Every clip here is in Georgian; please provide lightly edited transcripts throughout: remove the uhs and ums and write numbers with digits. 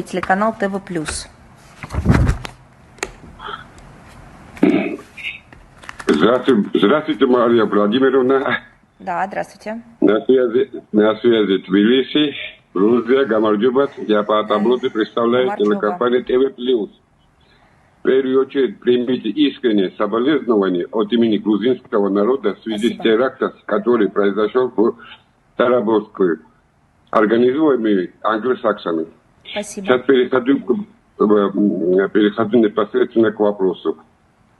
телеканал ТВ+. Здравствуйте, Мария Владимировна. Да, здравствуйте. На связи Тбилиси, Грузия, Гамарджубат. Я по таблоце представляю телекомпанию ТВ+. В первую очередь примите искреннее соболезнование от имени грузинского народа в связи с терактом, который произошел в Староборске, организуемый англосаксами. Спасибо. Сейчас перехожу непосредственно к вопросу.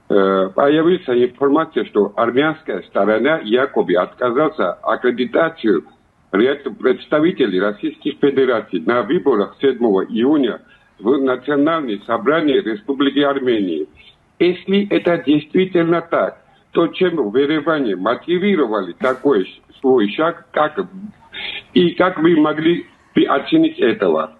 Появилась информация, что армянская сторона якобы отказался аккредитацию ряда представителей Российской Федерации на выборах 7 июня в Национальное собрание Республики Армения. Если это действительно так, то чем в Ереване мотивировали такой свой шаг, как вы могли оценить этого?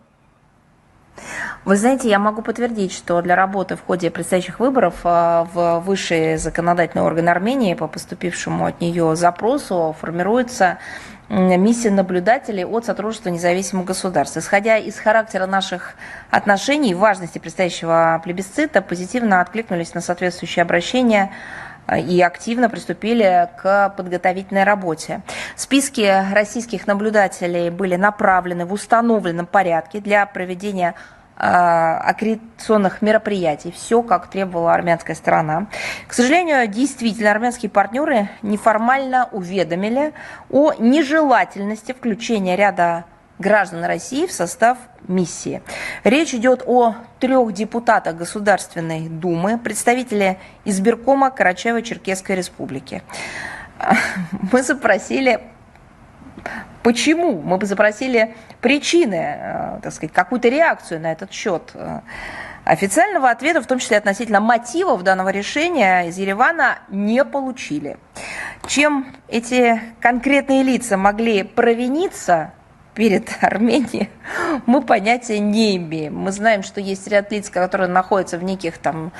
Вы знаете, я могу подтвердить, что для работы в ходе предстоящих выборов в высший законодательный орган Армении по поступившему от нее запросу формируется миссия наблюдателей от Содружества независимых государств. Исходя из характера наших отношений и важности предстоящего плебисцита, позитивно откликнулись на соответствующие обращения и активно приступили к подготовительной работе. Списки российских наблюдателей были направлены в установленном порядке для проведения аккредитационных мероприятий. Все, как требовала армянская сторона. К сожалению, действительно, армянские партнеры неформально уведомили о нежелательности включения ряда граждан России в состав миссии. Речь идет о 3 депутатах Государственной Думы, представители избиркома Карачаево-Черкесской Республики. Мы запросили, почему? Мы бы запросили причины, так сказать, какую-то реакцию на этот счет. Официального ответа, в том числе относительно мотивов данного решения, из Еревана не получили. Чем эти конкретные лица могли провиниться перед Арменией, мы понятия не имеем. Мы знаем, что есть ряд лиц, которые находятся в неких там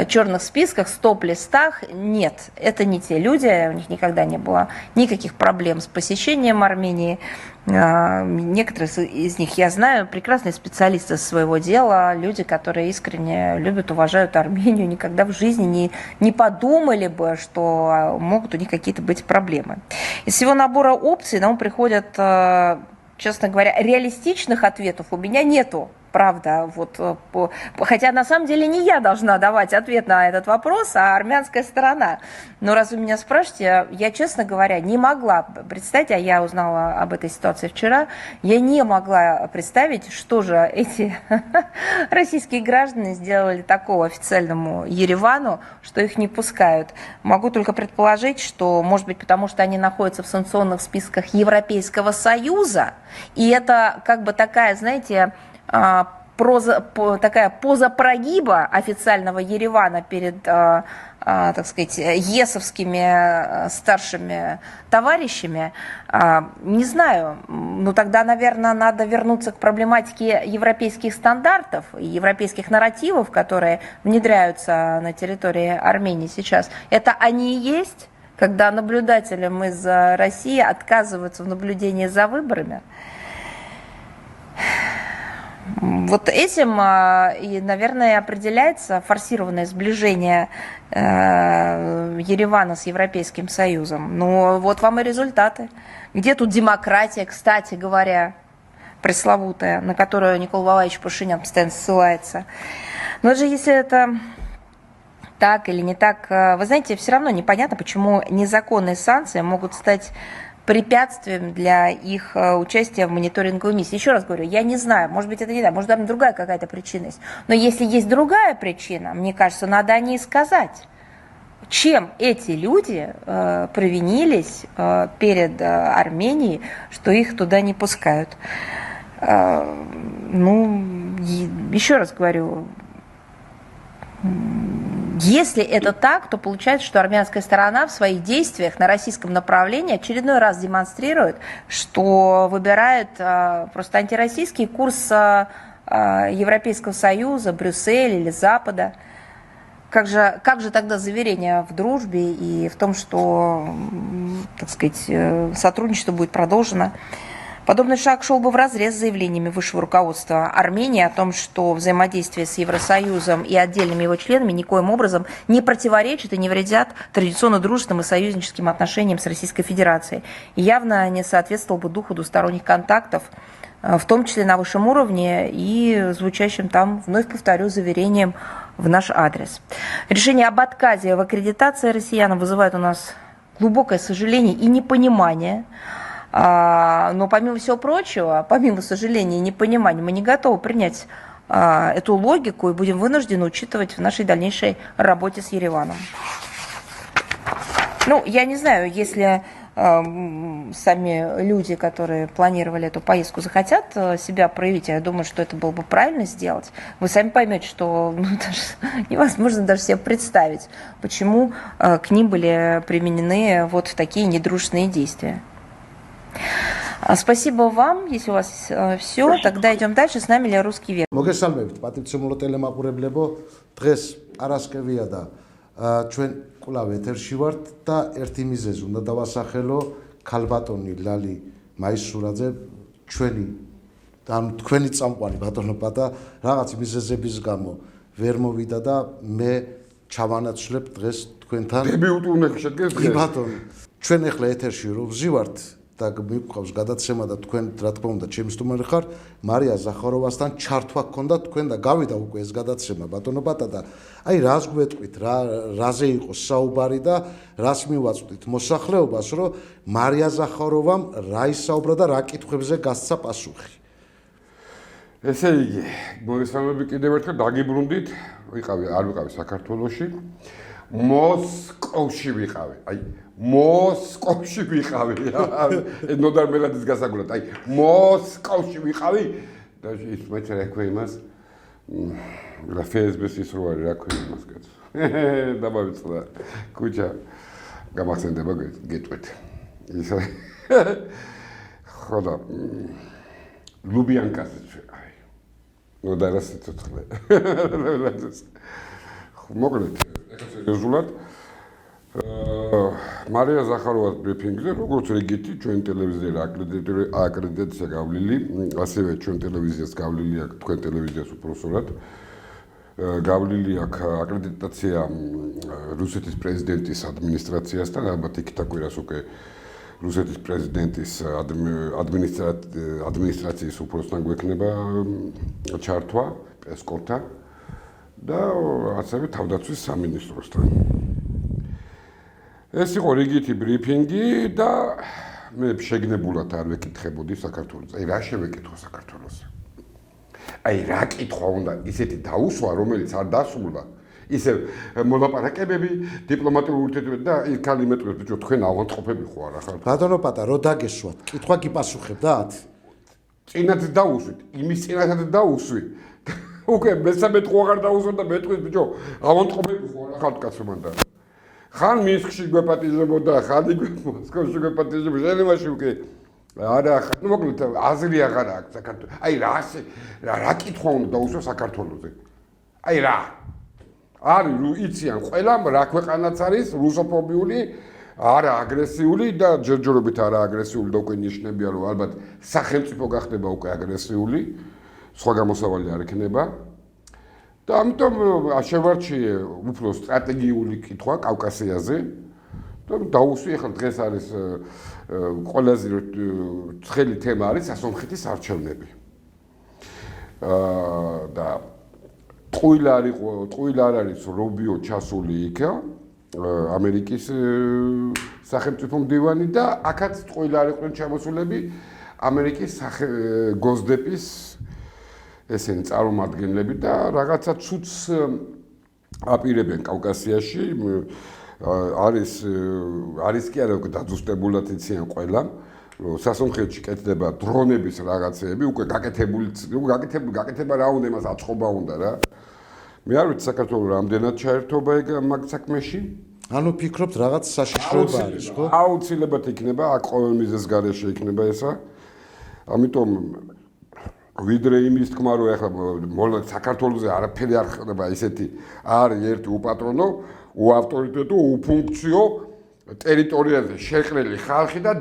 черных списках, стоп-листах. Нет, это не те люди, у них никогда не было никаких проблем с посещением Армении. Некоторые из них я знаю, прекрасные специалисты своего дела, люди, которые искренне любят, уважают Армению, никогда в жизни не подумали бы, что могут у них какие-то быть проблемы. Из всего набора опций нам приходят, честно говоря, реалистичных ответов у меня нету. Правда, вот, хотя на самом деле не я должна давать ответ на этот вопрос, а армянская сторона. Но раз вы меня спрашиваете, я, честно говоря, не могла представить, а я узнала об этой ситуации вчера, я не могла представить, что же эти российские граждане сделали такого официальному Еревану, что их не пускают. Могу только предположить, что, может быть, потому что они находятся в санкционных списках Европейского Союза, и это как бы такая, знаете, такая поза прогиба официального Еревана перед, так сказать, есовскими старшими товарищами. Не знаю, ну тогда, наверное, надо вернуться к проблематике европейских стандартов и европейских нарративов, которые внедряются на территории Армении сейчас. Это они и есть, когда наблюдателям из России отказываются в наблюдении за выборами. Вот этим, и, наверное, определяется форсированное сближение Еревана с Европейским Союзом. Ну, вот вам и результаты. Где тут демократия, кстати говоря, пресловутая, на которую Никола Валерьевич Пашинян постоянно ссылается. Но же если это так или не так, вы знаете, все равно непонятно, почему незаконные санкции могут стать препятствием для их участия в мониторинговой миссии. Еще раз говорю, я не знаю, может быть, это не так, может, там другая какая-то причина есть. Но если есть другая причина, мне кажется, надо о ней сказать. Чем эти люди провинились перед Арменией, что их туда не пускают? Ну, еще раз говорю, если это так, то получается, что армянская сторона в своих действиях на российском направлении очередной раз демонстрирует, что выбирает просто антироссийский курс Европейского Союза, Брюсселя или Запада. Как же тогда заверение в дружбе и в том, что, так сказать, сотрудничество будет продолжено? Подобный шаг шел бы вразрез с заявлениями высшего руководства Армении о том, что взаимодействие с Евросоюзом и отдельными его членами никоим образом не противоречит и не вредят традиционно дружественным и союзническим отношениям с Российской Федерацией. И явно не соответствовал бы духу двусторонних контактов, в том числе на высшем уровне и звучащим там, вновь повторю, заверением в наш адрес. Решение об отказе в аккредитации россиянам вызывает у нас глубокое сожаление и непонимание. Но помимо всего прочего, помимо сожаления и непонимания, мы не готовы принять эту логику и будем вынуждены учитывать в нашей дальнейшей работе с Ереваном. Ну, я не знаю, если сами люди, которые планировали эту поездку, захотят себя проявить, я думаю, что это было бы правильно сделать. Вы сами поймете, что даже невозможно даже себе представить, почему к ним были применены вот такие недружественные действия. Спасибо вам, если у вас все, тогда идем дальше, с нами Лерусский век. მოგესალმებით პატივცემულო ტელემაყურებლებო, დღეს არასკევია და ჩვენ კვლავ ეთერში ვართ და ერთი მიზეზი უნდა დავასახელო ქალბატონი ლალი მაისურაძე თქვენი წამყვანი ბატონობა და რაღაც მიზეზების გამო ვერ მოვიდა და მე ჩავანაცვლებ დღეს თქვენთან დებიუტი უნდა შედგეს დღეს ბატონო ჩვენ ახლა ეთერში რო ვზივართ და მიყავს გადაცემა და თქვენ რა თქმა უნდა ჩემი სტუმარი ხარ მარია ზახაროვასთან ჩართვა გქონდა თქვენ და გავიდა უკვე ეს გადაცემა ბატონობათა და აი რას გვეტყვით რაზე იყო საუბარი და რას მივაწვდით მოსახლეობას რომ მარია ზახაროვამ რა ისაუბრა და რა კითხვებზე გასცა პასუხი ესე იგი მოგესალმები კიდევ ერთხელ დაგიბრუნდით არ ვიყავი საქართველოში მოსკოვში ვიყავი აი მოსკოვში ვიყავი ნოდარ მელადის გასაგულად აი მოსკოვში ვიყავი და ის მეც რა ქვია იმას რა ფესბუქის ის რო არის რა ქვია იმას კაც დამავიწყდა კუჩა გამახსენდება გეტყვით ის ხოდა ლუბიანკას ვიყავი ნოდარას ცოცხლე მოკლედ სერიოზულად მარია ზახაროვას ბრიფინგზე როგორც რიგითი ჩვენ ტელევიზიაზე აკრედიტაცია გავლილი ასევე ჩვენ ტელევიზიას გავლილი აქვს თქვენ ტელევიზიას უпроსურად გავლილი აქვს აკრედიტაცია რუსეთის პრეზიდენტის ადმინისტრაციასთან ალბათ იქით აკვირას უკვე რუსეთის პრეზიდენტის ადმინისტრაციის უпроსთან გვექნება ჩართვა პესკოვთან და ასევე თავდაცვის სამინისტროსთან ეს იყო რიგითი ბრიფინგი და მე შეგნებულად არ ვეკითხებოდი საქართველოს. აი რა შევეკითხო საქართველოს? აი რა კითხვა უნდა ისეთი დაუსვა, რომელიც არ დასრულდა. ისე მოლაპარაკებები, დიპლომატიური ურთიერთობები და იქალი მეტყვით ბიჭო თქვენ ავანტყოფები ხო არა ხართ? ბატონო პატა რო დაგესვათ, კითხვა გიპასუხებდათ? წინათ დაუსვით, იმის წინათაც დაუსვი. უკვე მესამე თქო აღარ დაუსვით და მეტყვით ბიჭო ავანტყოფები ხო არა ხართ კაცო მანდ. ხან მინსკში გვეპატიჟებოდა, ხან მოსკოვში გვეპატიჟებოდა, ჟენევაში უკვე არა, ну მოკლედ აზრი აღარ აქვს საქართველოს. აი რა კითხვა უნდა დაუსვა საქართველოზე. აი რა. არის იციან ყველამ რა ქვეყანაც არის რუსოფობიული, არა აგრესიული და ჯერჯერობით არა აგრესიული და უკვე ნიშნებია რომ ალბათ სახელმწიფო გახდება უკვე აგრესიული, სხვა გამოსავალი არ ექნება. და ამიტომ შევარჩიე უფრო სტრატეგიული კითხვა კავკასიაზე და დაუსვი ახლა დღეს არის ყველაზე ცხელი თემა არის სასონხეთის არჩევნები. და ტყუილ არ არის რობიო ჩასული იქ ამერიკის სახელმწიფო მდივანი და აქაც ტყუილ არ იყვნენ ჩამოსულები ამერიკის გოსდეპის ესენი წარმომადგენლები და რაღაცა ცუც აპირებენ კავკასიაში არის კი არა უკვე დაძუსტებულად იციან ყველა რომ სასონხეთში კეთდება დრონების რაღაცეები უკვე გაკეთება რა უნდა იმას აწყობა უნდა რა მე არ ვიცი საქართველოს რამდენად ჩაერთობა ეგ მაგ საქმეში ანუ ფიქრობთ რაღაც საშიშროება არის ხო აუცილებლად იქნება აქ ყოველ მიზეზს გარეშე იქნება ესა ამიტომ ვიდრე იმის თქმა რომ ახლა საქართველოზე არაფერი არ ხდება ისეთი არის ერთი უპატრონო უავტორიტეტო უფუნქციო ტერიტორიაზე შეყრილი ხალხი და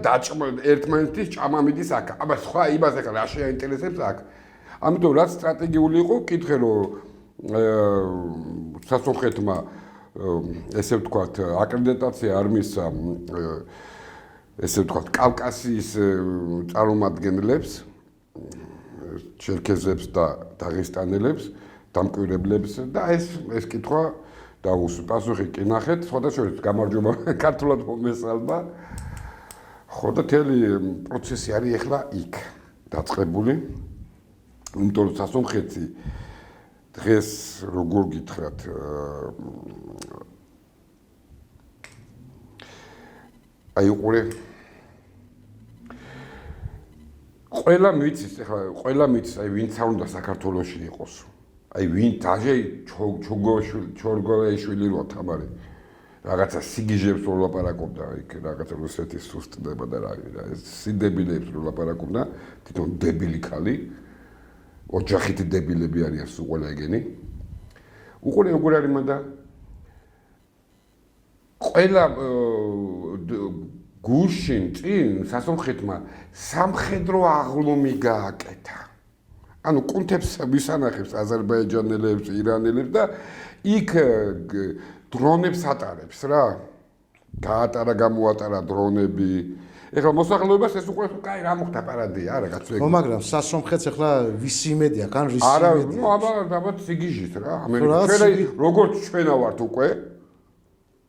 ერთმანეთის ჭამამიდის აქ. აბა სხვა იმას ახლა რა შეაინტერესებს აქ. ამიტომ რაც სტრატეგიული იყო, კითხე რომ სასონხეთმა ესე ვთქვათ, აკრედიტაცია არ მისცა ესე ვთქვათ, კავკასიის წარმომადგენლებს, ჩერქეზებს და დაღესტანელებს, დამკვირვებლებს და ეს კითხვა დაუსვა. პასუხი კი ნახეთ, სხვათა შორის გამარჯობა ქართულად მომესალმა. ხო და თელი პროცესი არის ახლა იქ დაწყებული. იმიტომ რომ სასონხეთი დღეს როგორ გითხრათ აი უყურე ყველა მიცის ახლა ყველა მიცის აი ვინც არ უნდა საქართველოში იყოს აი ვინ დაჟე ჩორგოეშვილი რო თამარი რაღაცა სიგიჟებს რო ლაპარაკობდა იქ რაღაცა რუსეთის სუსტდება და რა სიდებილებს რო ლაპარაკობდა თვითონ დებილი ხალი ოჯახითი დებილები არიან სულ ყველა ეგენი უყურე როგორ არის მანდა ყველა გუშინ წინ სასონხეთმა სამხედრო აღლომი გააკეთა ანუ კუნთებს ვისანახებს აზერბაიჯანელებს ირანელებს და იქ დრონებს ატარებს რა გაატარა გამოატარა დრონები ეხლა მოსახლეობას ეს უკვე კაი რა მოხდა პარადია არა კაცო ეგ მაგრამ სასონხეთს ეხლა ვისი იმედია კან რისი არა იმედია ნუ აბა სიგიჟით რა ამერიკა როგორც ჩვენა ვართ უკვე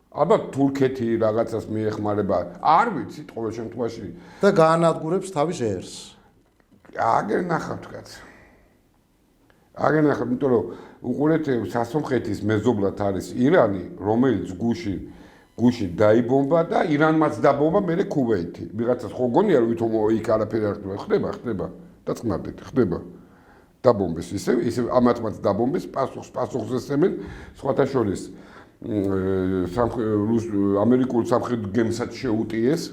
აბა თურქეთი რაღაცას მიეხმარება არ ვიცით ყოველ შემთხვევაში და გაანადგურებს თავის ერს აგერ ნახავთ კაც აგერ ნახავთ იმიტომ რომ უყურეთ სასონხეთის მეზობლად არის ირანი რომელიც გუში დაიბომბა და ირანმაც დაბომბა მერე ქუვეითი ვიღაცას ხო გონია რომ ვითომ იქ არაფერი არ ხდება დაწყნარდეთ ხდება დაბომბეს ისე ამათმაც დაბომბეს პასუხს ესმენ სხვათა შორის ამერიკულ სამხედრო გემსაც შეუტიეს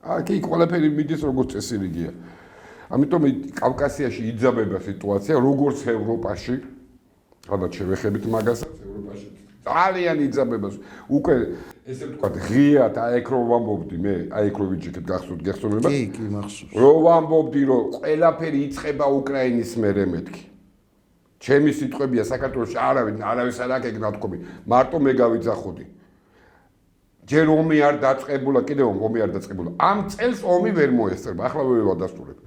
აქ იქ ყველაფერი მიდის როგორც წესრიგია ამიტომ კავკასიაში იძაბება სიტუაცია როგორც ევროპაში ალბათ შევეხებით მაგასაც ევროპაში ძალიან იძაბება უკვე ესე ვთქვათ ღიად აიქ რო ვამბობდი მე აიქ რო ვიჯიქეთ გახსოვთ გეხსოვნება კი მახსოვს რო ვამბობდი რომ ყველაფერი იწყება უკრაინის მერე მეთქი ჩემი სიტყვებია საქართველოში არავის არ აქვს ეგ ნათქვამი მარტო მე გავიძახოდი ჯერ ომი არ დაწყებულა კიდევ ომი არ დაწყებულა ამ წელს ომი ვერ მოესწრება ახლა ვერ ვადასტურებ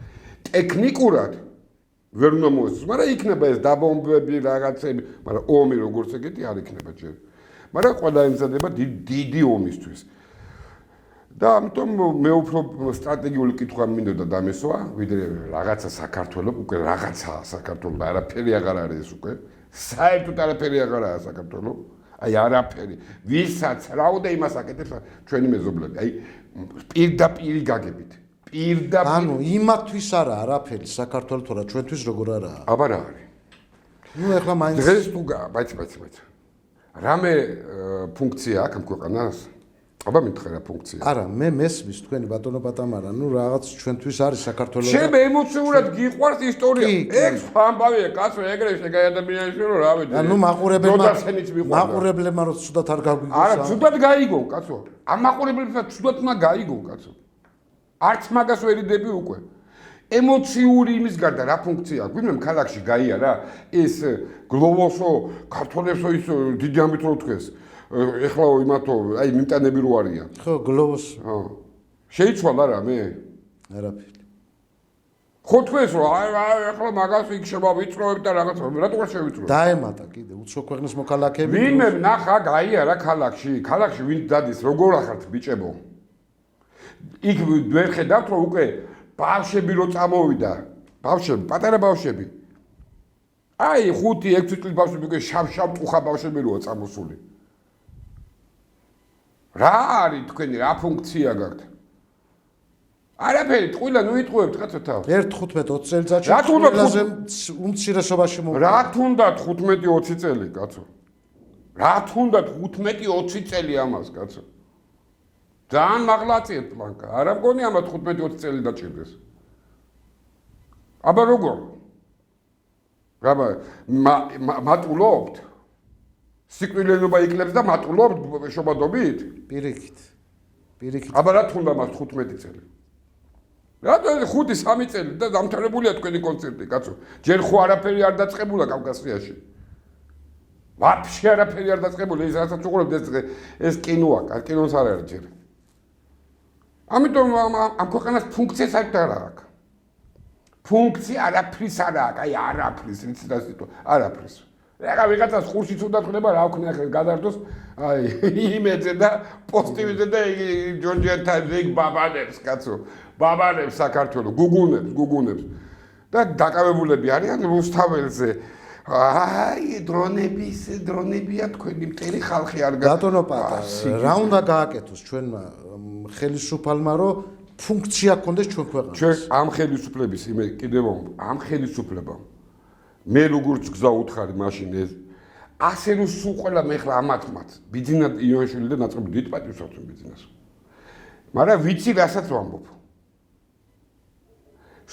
ტექნიკურად ვერ უნდა მოესწროს მაგრამ იქნება ეს დაბომბები რაღაცები მაგრამ ომი როგორც ეგეთი არ იქნება ჯერ მაგრამ ყველა ემზადება დიდი ომისთვის და ამიტომ მე უფრო სტრატეგიული კითხვა მინდოდა დამესვა ვიდრე რაღაცა საქართველოს უკვე რაღაცაა საქართველოს არაფერი აღარ არის უკვე საერთოდ არაფერი აღარაა საქართველოს აი არაფერი ვისაც რაუდა იმას აკეთებს ჩვენი მეზობლები აი პირდაპირ გაგებით პირდაპირ ანუ იმათვის არაფერი საქართველოს თორა ჩვენთვის როგორ არაა აბა რა არის ნუ ეხლა მაინც დღეს თუ ბაიც რამე ფუნქცია აქვს ამ ქვეყანას აბა მითხე რა ფუნქცია არა მე მესმის თქვენი ბატონო პატამარა ნუ რაღაც ჩვენთვის არის საქართველოს შენ ემოციურად გიყვარს ისტორია ეგ ამბავია კაცო ეგრე შეგაადამიანში რომ რა ვიცი ანუ მაყურებლებმა რომ ცუდად არ გაგვიგოს არა ცუდად გაიგო კაცო ამ მაყურებლებსაც ცუდად უნდა გაიგო კაცო არც მაგას ვერ იდები უკვე ემოციური იმის გარდა რა ფუნქცია აქვს ვინმე ქალაქში გაიარა ეს გლოვოსო ქართველებსო ის დიდი ამით რო თქვეს ეხლა იმათო აი მიმტანები რო არიან ხო გლოვოს ხო შეიცვალა რა მე არაფერი ხო თქვენს რომ ეხლა მაგას იქ შემოვიწროებ და რაღაცა რატო არ შევიწრო დაემატა კიდე უცხო ქვეყნის მოქალაქეები ვინმე ნახა გაიარა ქალაქში ვინ დადის როგორ ახართ ბიჭებო იქ ვერ ხედავთ რომ უკვე ბავშვები რო წამოვიდა ბავშვები პატარა ბავშვები აი 5-6 წლის ბავშვები უკვე შავ ტუხა ბავშვები როა წამოსული რა არის თქვენი რა ფუნქცია გაქვთ არაფერი ტყუილა ნუ იტყუებთ კაცო თავს 1-15-20 წელიწადში ყველაზე უმცირესობაში რა თუნდა 15-20 წელი კაცო რა თუნდა 15-20 წელი ამას კაცო ძალიან მაღლაწიეთ პლანკა არა მგონი ამათ 15-20 წელი დაჭირდეს აბა როგორ რაბა მატულობთ სიკვდილიანობა იკლებს და მატულობთ შობადობით პირიქით პირიქით. აბა რა თქმა მას 15 წელი. რატო 5-3 წელი და დამთავრებულია თქვენი კონცერტი, კაცო. ჯერ ხო არაფერი არ დაწყებულა კავკასიაში. ვაფშე არაფერი არ დაწყებულა, ის რასაც უყურებთ ეს კინოა, კინოს არ არის ჯერ. ამიტომ ამ ქვეყანას ფუნქცია საერთოდ არ აქვს. ფუნქცია არაფრის არ აქვს, აი არაფრის, იცით რა სიტყვა, არაფრის. ეხლა ვიღაცას ხურშიც უნდა ხდება რა ვქნა ახლა გადართოს აი იმედზე და პოზიტივზე და ჯორჯიან ტაიმზე იქ ბაბანებს კაცო ბაბანებს საქართველოს გუგუნებს და დაკავებულები არიან რუსთაველზე აი დრონებია თქვენი მტერი ხალხი არ ბატონო პატა რა უნდა გააკეთოს ჩვენმა ხელისუფალმა რომ ფუნქცია გქონდეს ჩვენ ქვეყანას ჩვენ ამ ხელისუფლების იმე კიდევ ამ ხელისუფლებამ მე როგორც გზა უთხარი მაშინ ეს ასე რომ სულ ყველა მე ხლა ამათმაც ბიძინა იონშვილი და ნაწყვი დიდ პატივს აქვს ბიძინას მაგრამ ვიცი რასაც ვამბობ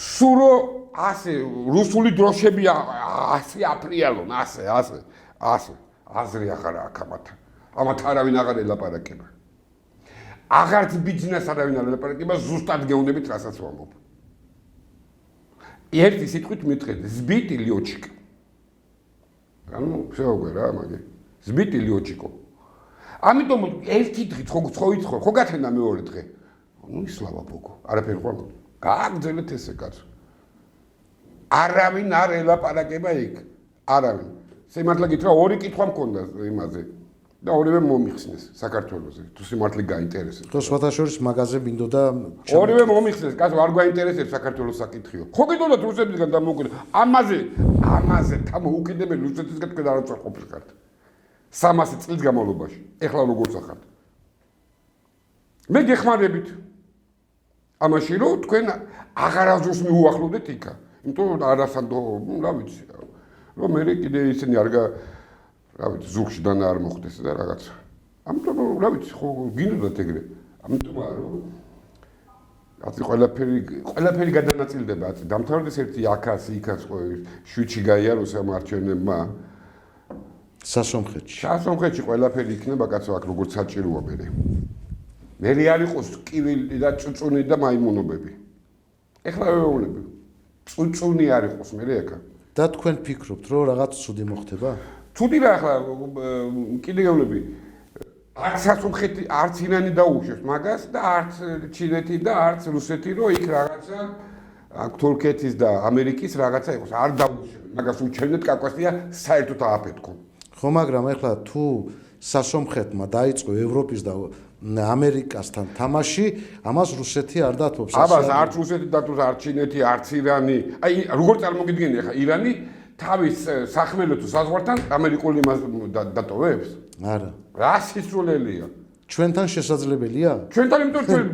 სულ რომ ასე რუსული დროშები ასე აფრიალონ ასე აზრი ახარ აქვს ამათ არავინ აღარ ელაპარაკება აღარც ბიძინას არავინ არ ელაპარაკება ზუსტად გეუბნებით რასაც ვამბობ ერთი სიტყვით მითხრეთ ზბიტი ლიოჩიკა ანუ შეუგვე რა მაგი ზბიტი ლიოჩიკო ამიტომ ერთი დღით ხო გათენდა მეორე დღე ნუ ისლავა ბოგო არაფერი ხო გააგზავნეთ ესე კაცო არავინ არ ელაპარაკება იქ არავინ სიმართლე გითხრა ორი კითხვა მქონდა იმაზე და ორივე მომიხსნეს საქართველოსზე თუ სიმართლე გაინტერესებს ხო სხვათა შორის მაგაზე მინდოდა ორივე მომიხსნეს კაცო არ გაინტერესებს საქართველოს საკითხიო ხო გიდონათ რუსებისგან დამოუკიდე ამაზე თამოუკიდებელი რუსეთისგან თქვენ არ უწარ ყოფილიყართ 300 წლის განმავლობაში ეხლა როგორ სახართ მე გეხმარებით ამაში რომ თქვენ აღარასდროს მიუახლოვდეთ იქა იმიტომ არასანდო რა ვიცი რომ მე კიდე ისინი არ რა ვიცი ზუგში დანა არ მოხდეს და რაღაც ამიტომ რა ვიცი ხო გინდათ ეგრე ამიტომ აცი ყველაფერი გადანაწილდება აცი დამთავრდეს ერთი აქაც იქაც ხო შვიჩი გაიაროს ამ არჩევნებმა სასომხეთში ყველაფერი იქნება კაცო აქ როგორც საჭიროა მე არ იყოს კივილი და წუწუნი და მაიმუნობები ეხლა ვეუბნები წუწუნი არ იყოს მე ეხა და თქვენ ფიქრობთ რომ რაღაც ცუდი მოხდება ცუდი რა ახლა კიდე გეუბნები არც სასომხეთი არც ირანი დაუშვებს მაგას და არც ჩინეთი და არც რუსეთი რომ იქ რაღაცა აქ თურქეთის და ამერიკის რაღაცა იყოს არ დაუშვებს მაგას უჩვენეთ კავკასია საერთოდ ააფეთქონ ხო მაგრამ ეხლა თუ სასომხეთმა დაიწყო ევროპის და ამერიკასთან თამაში ამას რუსეთი არ დათმობს აბას არც რუსეთი დათმობს არც ჩინეთი არც ირანი აი როგორ წარმოგიდგენი ახლა ირანი თავის სახმელეთო საზღვართან ამერიკული იმას დატოვებს? არა. რა სისულელია? ჩვენთან შესაძლებელია? ჩვენთან იმიტომ ჩვენ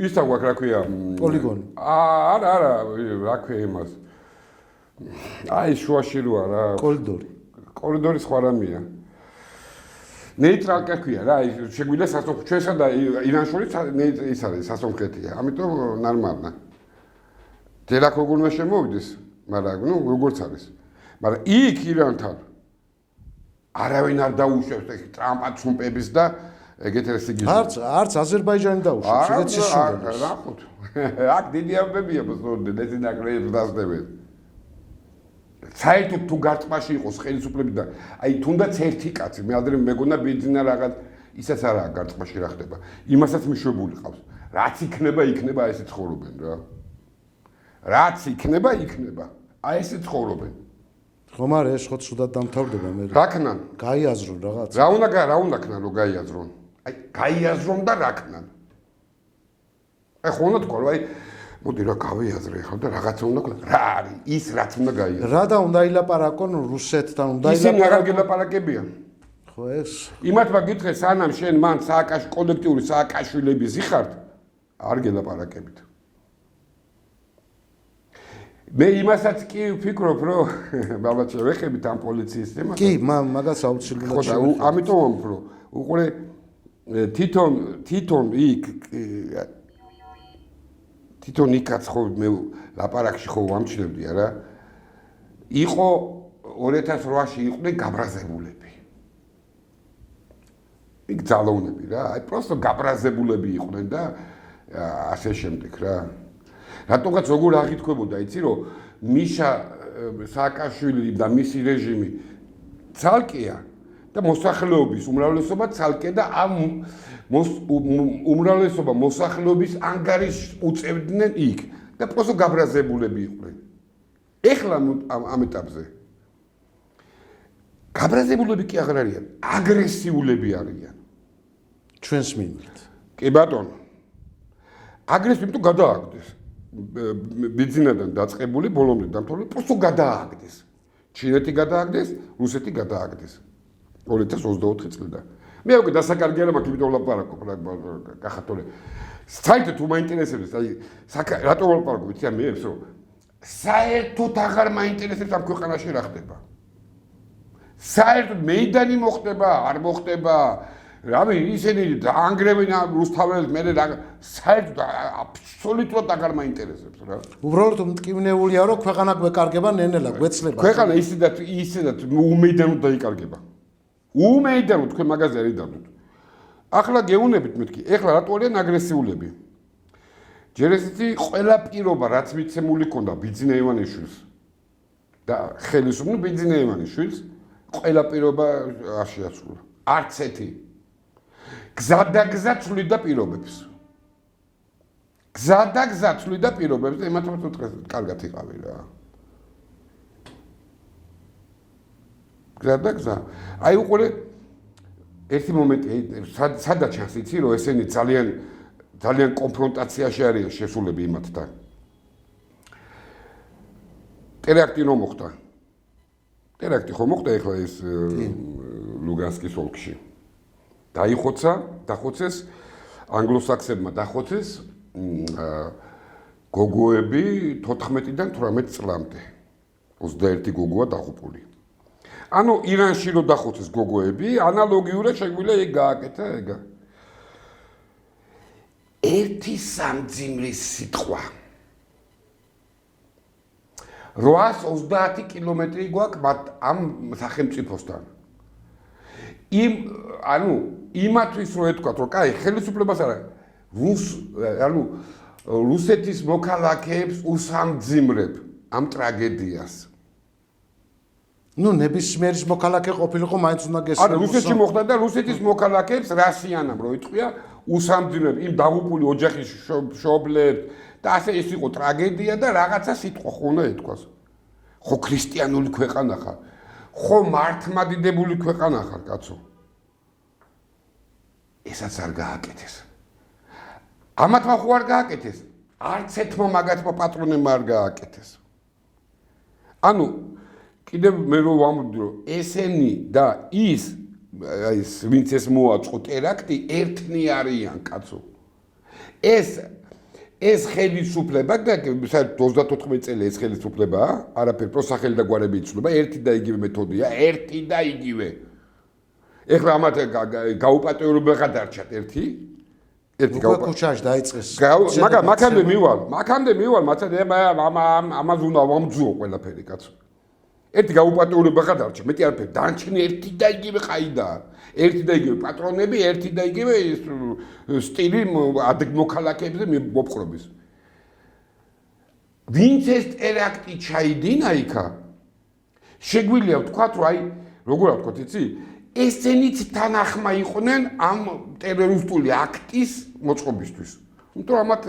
ის აქვს რა ქვია პოლიგონი. არა, რა ქვია იმას. აი შუაში როა რა. კორიდორი სხვა რამეა. ნეიტრალკა ქვია რა, შეგვიძლია სასომხეთ ჩვენსა და ირანს შორის ის არის სასომხეთია. ამიტომ ნორმალია. დერაკ როგორ უნდა შემოვიდეს, მაგრამ ნუ როგორც არის. მაგრამ იქ ირანთან არავინ არ დაუშვებს ტრამპად სუმპების და ეგეთ რესიგიზმს. არც აზერბაიჯანი დაუშვებს, ეგეთ სისულელეს. რა ხო? აქ დიდი ამბებია მოსწორდნენ, ეს ნაკრებს დასწრებენ. საერთოდ თუ გარტყმაში იყოს ხელისუფლები და აი თუნდაც ერთი კაცი, მე ადრე მეგონა ბიძინა რაღაც ისაც არაა გარტყმაში რა ხდება. იმასაც მიშვებული ყავს. რაც იქნება ესე ცხოვრობენ რა. რაც იქნება, აი ესე ცხოვრობენ. ხომ არა ეს ხო ცუდად დამთავრდება მე. რა ქნან? გაიაზრონ რაღაც. რა უნდა ქნან რომ გაიაზრონ? აი გაიაზრონ და რა ქნან? აი ხო უნდა თქვა, აი მოდი რა გავიაზრე ახლა და რაღაცა უნდა ქნა. რა არის ის რაც უნდა გაიაზრონ? რა და უნდა ილაპარაკონ რუსეთთან უნდა ილაპარაკონ. ისინი აღარ გელაპარაკებიან. ხო ეს. იმათმა გითხე სანამ შენ მან კოლექტიური სააკაშვილები ზიხართ, არ გელაპარაკებით. მე იმასაც კი ვფიქრობ, რომ ბაბაჩე ვეხებით ამ პოლიციის თემას. კი, მაგას აუცილებლად შევეხებით. ამიტომ ვამბობ, უყურე თვითონ იქაც ხო მე ლაპარაკში ხო ვამჩნევდი არა. იყო 2008-ში იყვნენ გაბრაზებულები. იქ ძალოვნები რა, აი პროსტო გაბრაზებულები იყვნენ და ასე შემდეგ რა. რატომღაც როგორ აღითქვებოდა, იცი რომ მიშა სააკაშვილი და მისი რეჟიმი ცალკეა და მოსახლეობის უმრავლესობა ცალკე და ამ უმრავლესობა მოსახლეობის ანგარიშს უწევდნენ იქ და პროსტო გაბრაზებულები იყვნენ. ეხლა ამ ეტაპზე გაბრაზებულები კი აღარ არიან, აგრესიულები არიან. ჩვენს მიმართ. კი ბატონო. აგრესიულები თუ გადააგდეს. ბიძინადან დაწყებული, ბოლომდე დამთავრებული, პროსტო გადააგდეს. ჩინეთი გადააგდეს, რუსეთი გადააგდეს. 2024 წლიდან. მე უკვე დასაკარგია რა მაქვს, იმიტომ ვლაპარაკობ რა კახათოლე. საერთოდ თუ მაინტერესებს, აი რატო ვლაპარაკობ, იცი მე ეს რომ საერთოდ აღარ მაინტერესებს ამ ქვეყანაში რა ხდება. საერთოდ მეიდანი მოხდება, არ მოხდება. რავი, ისინი დაანგრევენ რუსთაველს, მე საერთოდ აბსოლუტურად აღარ მაინტერესებს რა. უბრალოდ მტკივნეულია რომ ქვეყანა გვეკარგება ნენელა, გვეცლება. ქვეყანა ისედაც უმეიდანოდ დაიკარგება. უმეიდანოდ თქვენ მაგაზე არ იდამდოთ. ახლა გეუნებით მეთქი, ეხლა რატო არიან აგრესიულები? ჯერ ესეთი ყველა პირობა რაც მიცემული ქონდა ბიძინა ივანიშვილს და ხელისუფლების ბიძინა ივანიშვილს ყველა პირობა არ შეასრულა. არც ერთი. გზადაგზა ცვლიდა პირობებს. გზადაგზა ცვლიდა პირობებს და იმათაც კარგად იყავი რა. გზადაგზა. აი უყურე ერთი მომენტი სადაც ჩანს იცი რომ ესენი ძალიან კონფრონტაციაში არიან შესულები იმათთან. ტერაქტი რომ მოხდა. ტერაქტი ხომ მოხდა ეხლა ეს ლუგანსკის ოლქში. დახოცეს ანგლოსაქსებმა დახოცეს გოგოები 14-დან 18 წლამდე. 21 გოგოა დაღუპული. ანუ ირანში რო დახოცეს გოგოები, ანალოგიურად შეგვიძლია ეგ გააკეთა ეგა. ერთი სამძიმრის სიტყვა. 830 კილომეტრი გვაქვს ამ სახელმწიფოსთან. იმათვის რო ეთქვათ, რომ კაი, ხელისუფლებას არა, რუსეთის მოქალაქეებს უსამძიმრებ ამ ტრაგედიას. ნებისმიერის მოქალაქე ყოფილიყო, მაინც უნდა გესწრებოს. არა, რუსეთში მოხდა და რუსეთის მოქალაქეებს რასიანამ რო იტყვია, უსამძიმრებ იმ დაღუპული ოჯახის მშობლებს და ასე ეს იყო ტრაგედია და რაღაცა სიტყვა ხო უნდა ეთქვას. ხო ქრისტიანული ქვეყანა ხარ. ხო მართლმადიდებული ქვეყანა ხარ, კაცო. ესაც არ გააკეთეს. ამათმა ხო არ გააკეთეს. არც ერთმა მაგათმა პატრონებმა არ გააკეთეს. ანუ კიდევ მე რო ვამბობდი რომ ესენი და ის ვინც ეს მოაწყო ტერაქტი ერთნი არიან, კაცო. ეს ხელისუფლება და საერთოდ 34 წელი ეს ხელისუფლებაა, არაფერ პროსახელი და გვარები იცვლება, ერთი და იგივე მეთოდია, ერთი და იგივე. ეხლა ამათ გაუპატიურება გადარჩათ ერთი კუჩაში დაიწყეს. მაგამდე მივალ, ამაზე უნდა ვამძუო ყველაფერი, კაცო. ერთი გაუპატიურება გადარჩა, მეტი არაფერი, დანარჩენი ერთი და იგივე ყაიდაა. ერთი და იგივე პატრონები, ერთი და იგივე სტილი მოქალაქეებზე მოპყრობის. ვინც ეს ტერაქტი ჩაიდინა იქა, შეგვიძლია ვთქვათ, რომ აი, როგორ ვთქვათ, იცი? ესენიც თანახმა იყვნენ ამ ტერორისტული აქტის მოწყობისთვის. იმიტომ რომ ამათ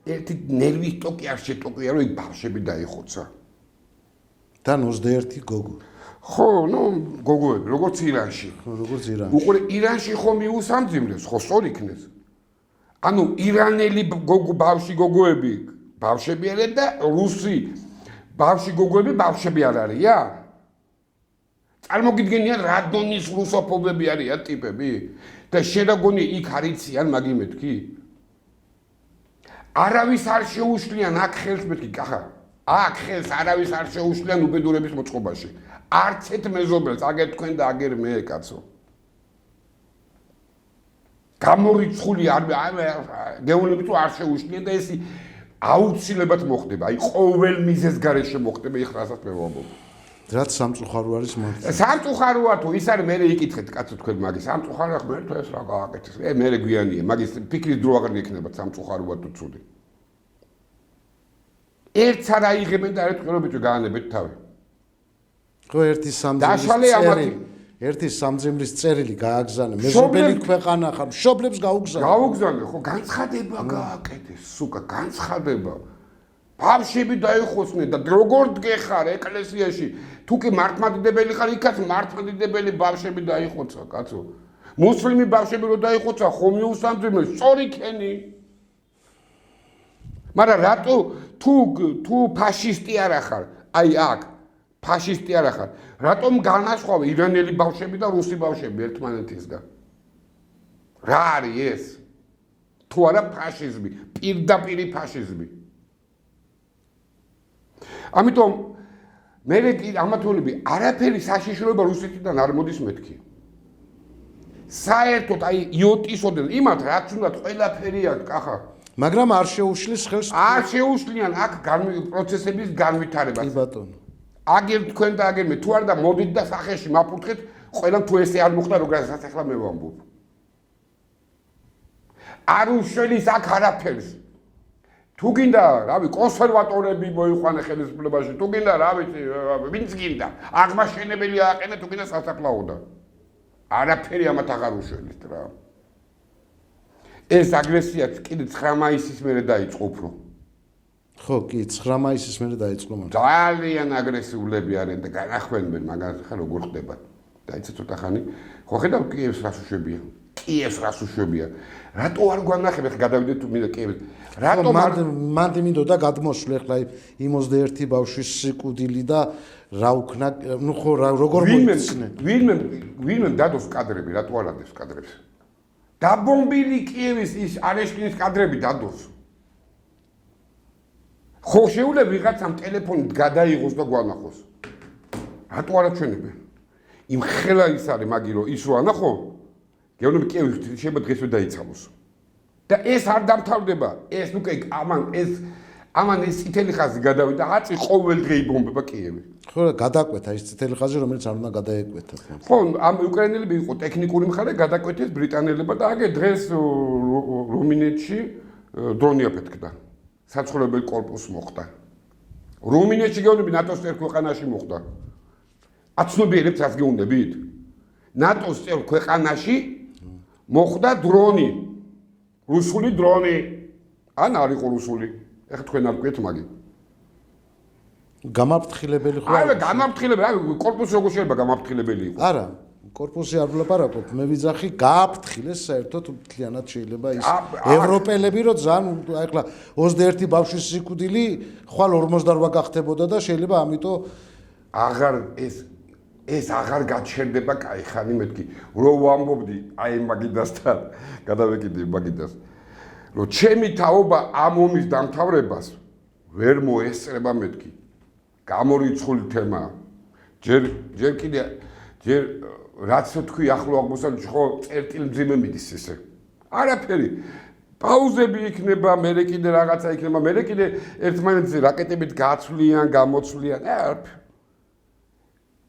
ერთი ნერვის ტოკი არ შეტოკია, რომ იქ ბავშვები დაიხოცა. და 21 გოგო. ხო, გოგოები, როგორც ირანში. როგორც ირანში. უყურე, ირანში ხომ მიუსამძიმრებს, ხო, სწორ იქნეს. ანუ ირანელი ბავშვი გოგოები ბავშვები არიან და რუსი ბავშვი გოგოები ბავშვები არ არიან? წარმოგიდგენია რა დონის რუსოფობები არიან ტიპები და შენ რა გონი იქ არიციან მაგი მეთქი? არავის არ შეუშლიან აქ ხელს მეთქი, კახა. აქ ხელს არავის არ შეუშლიან უბედურების მოწყობაში. არც ერთ მეზობელს, აგერ თქვენ და აგერ მე, კაცო. გამორიცხული გეუნები თუ არ შეუშლიან და ეს აუცილებლად მოხდება. აი ყოველ მიზეს გარეშე მოხდება, ეხლა რასაც მე ვამბობ. რაც სამწუხარო არის მომწონს. სამწუხაროა თუ ის არის მე იკითხეთ კაცო თქვენ მაგის სამწუხაროა ღმერთო ეს რა გააკეთეს. მე გვიანია მაგის ფიქრის დრო აღარ გექნება სამწუხაროა თუ ცუდი. ერთს არ აიღებენ და ერთ ყრობ ბიჭო გაანებეთ თავი. ხო ერთი სამძიმრის წერილი გააგზავნე მეზობელი ქვეყანა ხარ მშობლებს გაუგზავნე ხო განცხადება გააკეთეს სუკა განცხადება ბავშვები დაიხოცნენ და როგორ დგეხარ ეკლესიაში თუ კი მართლმადიდებელი ხარ იქაც მართლმადიდებელი ბავშვები დაიხოცა კაცო მუსლიმი ბავშვები რო დაიხოცა ხომ მიუსამძიმრე სწორი ქენი მაგრამ რატო თუ ფაშისტი არ ახარ აი აქ ფაშისტი არ ახარ რატომ განასხვავე ირანელი ბავშვები და რუსი ბავშვები ერთმანეთისგან რა არის ეს თუ არა ფაშიზმი პირდაპირი ფაშიზმი ამიტომ მე ამათოლები არაფერი საშიშროება რუსეთიდან არ მოდის მეთქი საერთოდ აი იოტისოდენ იმათ რაც უნდა ყველაფერი აქვს კახა მაგრამ არ შეუშლის ხელს არ შეუშლიან აქ პროცესების განვითარებას კი ბატონო აგერ თქვენ და აგერ მე თუ არ და მოდით და სახეში მაფუთხეთ ყველამ თუ ესე არ მოხდა როგორაც ახლა მე ვამბობ არ უშველის აქ არაფერს თუ გინდა რავი კონსერვატორები მოიყვანე ხელისუფლებაში თუ გინდა რა ვიცი ვინც გინდა აღმაშენებელი ააყენე თუ გინდა სასაფლაოდან არაფერი ამათ აღარ უშველით რა ეს აგრესიაც კიდე 9 მაისის მერე დაიწყო უფრო ხო კი 9 მაისის მერე დაიწყო მაგრამ ძალიან აგრესიულები არიან და განახვენებენ მაგას ხა როგორ ხდება დაიცა ცოტა ხანი ხო ხედავ კიევს რას უშვებია რატო არ გვანახებ ხა გადავიდეთ თუ მინდა კიევს რატო მანდ მინდოდა გადმოსვლი ხლა იმ 21 ბავშვის სიკვდილი და რა უკნა ნუ ხო როგორ მოიცნენ ვინმე დადოს კადრები რატო არ ადებს კადრებს დაბომბილი კიევის ის არეშკინის კადრები დადოს ხო შეუძლია ვიღაცამ ტელეფონით გადაიღოს და გვანახოს რატო არ აჩვენებენ იმ ხელა ის არის მაგი რომ ის რო ანახო გეუბნები კიევის შეიძლება დღესვე დაიცალოს და ეს არ დამთავრდება ეს ნუ კი ამან ეს წითელი ხაზი გადავიდა აწი ყოველ დღე იბომბება კიევი ხო გადაკვეთა ის წითელი ხაზი რომელიც არ უნდა გადაეკვეთა ხო ამ უკრაინელები იყო ტექნიკური მხარე გადაკვეთეს ბრიტანელებმა და აგე დღეს რუმინეთში დრონი აფეთქდა საცხოვრებელი კორპუსი მოხდა რუმინეთში გეუბნები ნატოს წევრ ქვეყანაში მოხდა აცნობიერებთ რას გეუბნებით ნატოს წევრ ქვეყანაში მოხდა დრონი რუსული დრონი ან არ იყო რუსული ეხლა თქვენ არ გქვეთ მაგი გამაფრთხილებელი ხო არა გამაფრთხილებელი კორპუსი როგორ შეიძლება გამაფრთხილებელი იყოს არა კორპუსი არ ვლაპარაკობ მე ვიძახი გააფრთხილეს საერთოდ მთლიანად შეიძლება ის ევროპელები რომ ძალიან ეხლა 21 ბავშვის სიკვდილი ხვალ 58 გახდებოდა და შეიძლება ამიტომ აღარ ეს აღარ გაჩერდება კაი ხანი მეთქი რო ვამბობდი აი მაგიდასთან გადავეკიდე მაგიდას რომ ჩემი თაობა ამ ომის დამთავრებას ვერ მოესწრება მეთქი გამორიცხული თემაა ჯერ კიდე რაც თქვი ახლო აღმოსავლეთში ხო წერტილმძიმე მიდის ესე არაფერი პაუზები იქნება მერე კიდე რაღაცა იქნება მერე კიდე ერთმანეთზე რაკეტებით გაცვლიან გამოცვლიან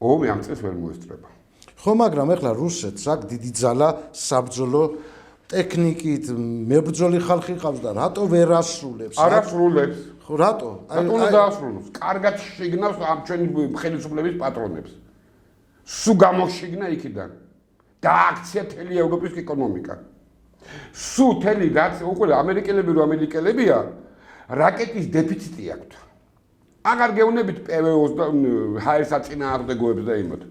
ომი ამ წელს ვერ მოესწრება ხო მაგრამ ეხლა რუსეთს აქ დიდი ძალა საბრძოლო ტექნიკით მებრძოლი ხალხი ყავს და რატო ვერ ასრულებს არ ასრულებს ხო რატო რატო უნდა დაასრულოს კარგად შეგნავს ამ ჩვენი ხელისუფლების პატრონებს სუ გამოშიგნა იქიდან დააქცია თელი ევროპის ეკონომიკა სუ თელი რაც უკვე ამერიკელები რო ამერიკელებია რაკეტის დეფიციტი აქვთ აღარ გეუბნებით PVO-ს და ჰაერს აწინააღმდეგოებს და იმათ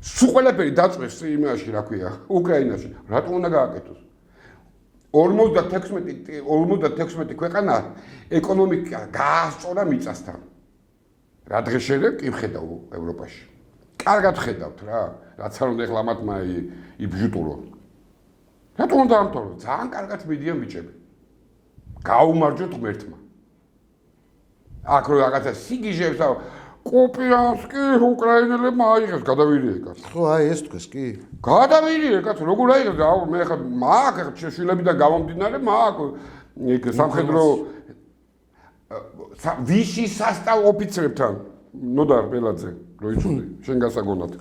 სუ ყველაფერი დაწვეს იმაში რა ქვია უკრაინაში რატო უნდა გააკეთოს 56 ქვეყანა ეკონომიკა გაასწორა მიწასთან რა დღეს შეიძლება კი ხედავ ევროპაში კარგად ხედავთ რა რაც არ უნდა ეხლა ამათმა იბჟუტურონ რატო უნდა ამთავროს ძალიან კარგად მიდიან ბიჭები გაუმარჯოთ ღმერთმა აქ რო რაღაცა სიგიჟებს და კოპიანსკი უკრაინელებმა აიღეს გადავირიეკაც ხო აი ეს თქვეს კი გადავირიეკაც როგორ აიღეს მე ხა მაგ შვილებიდან გამომდინარე მაგ იქ სამხედრო ვიში სასტავ ოფიცრებთან ნოდარ ბელაძე რო იცოდი შენ გასაგონად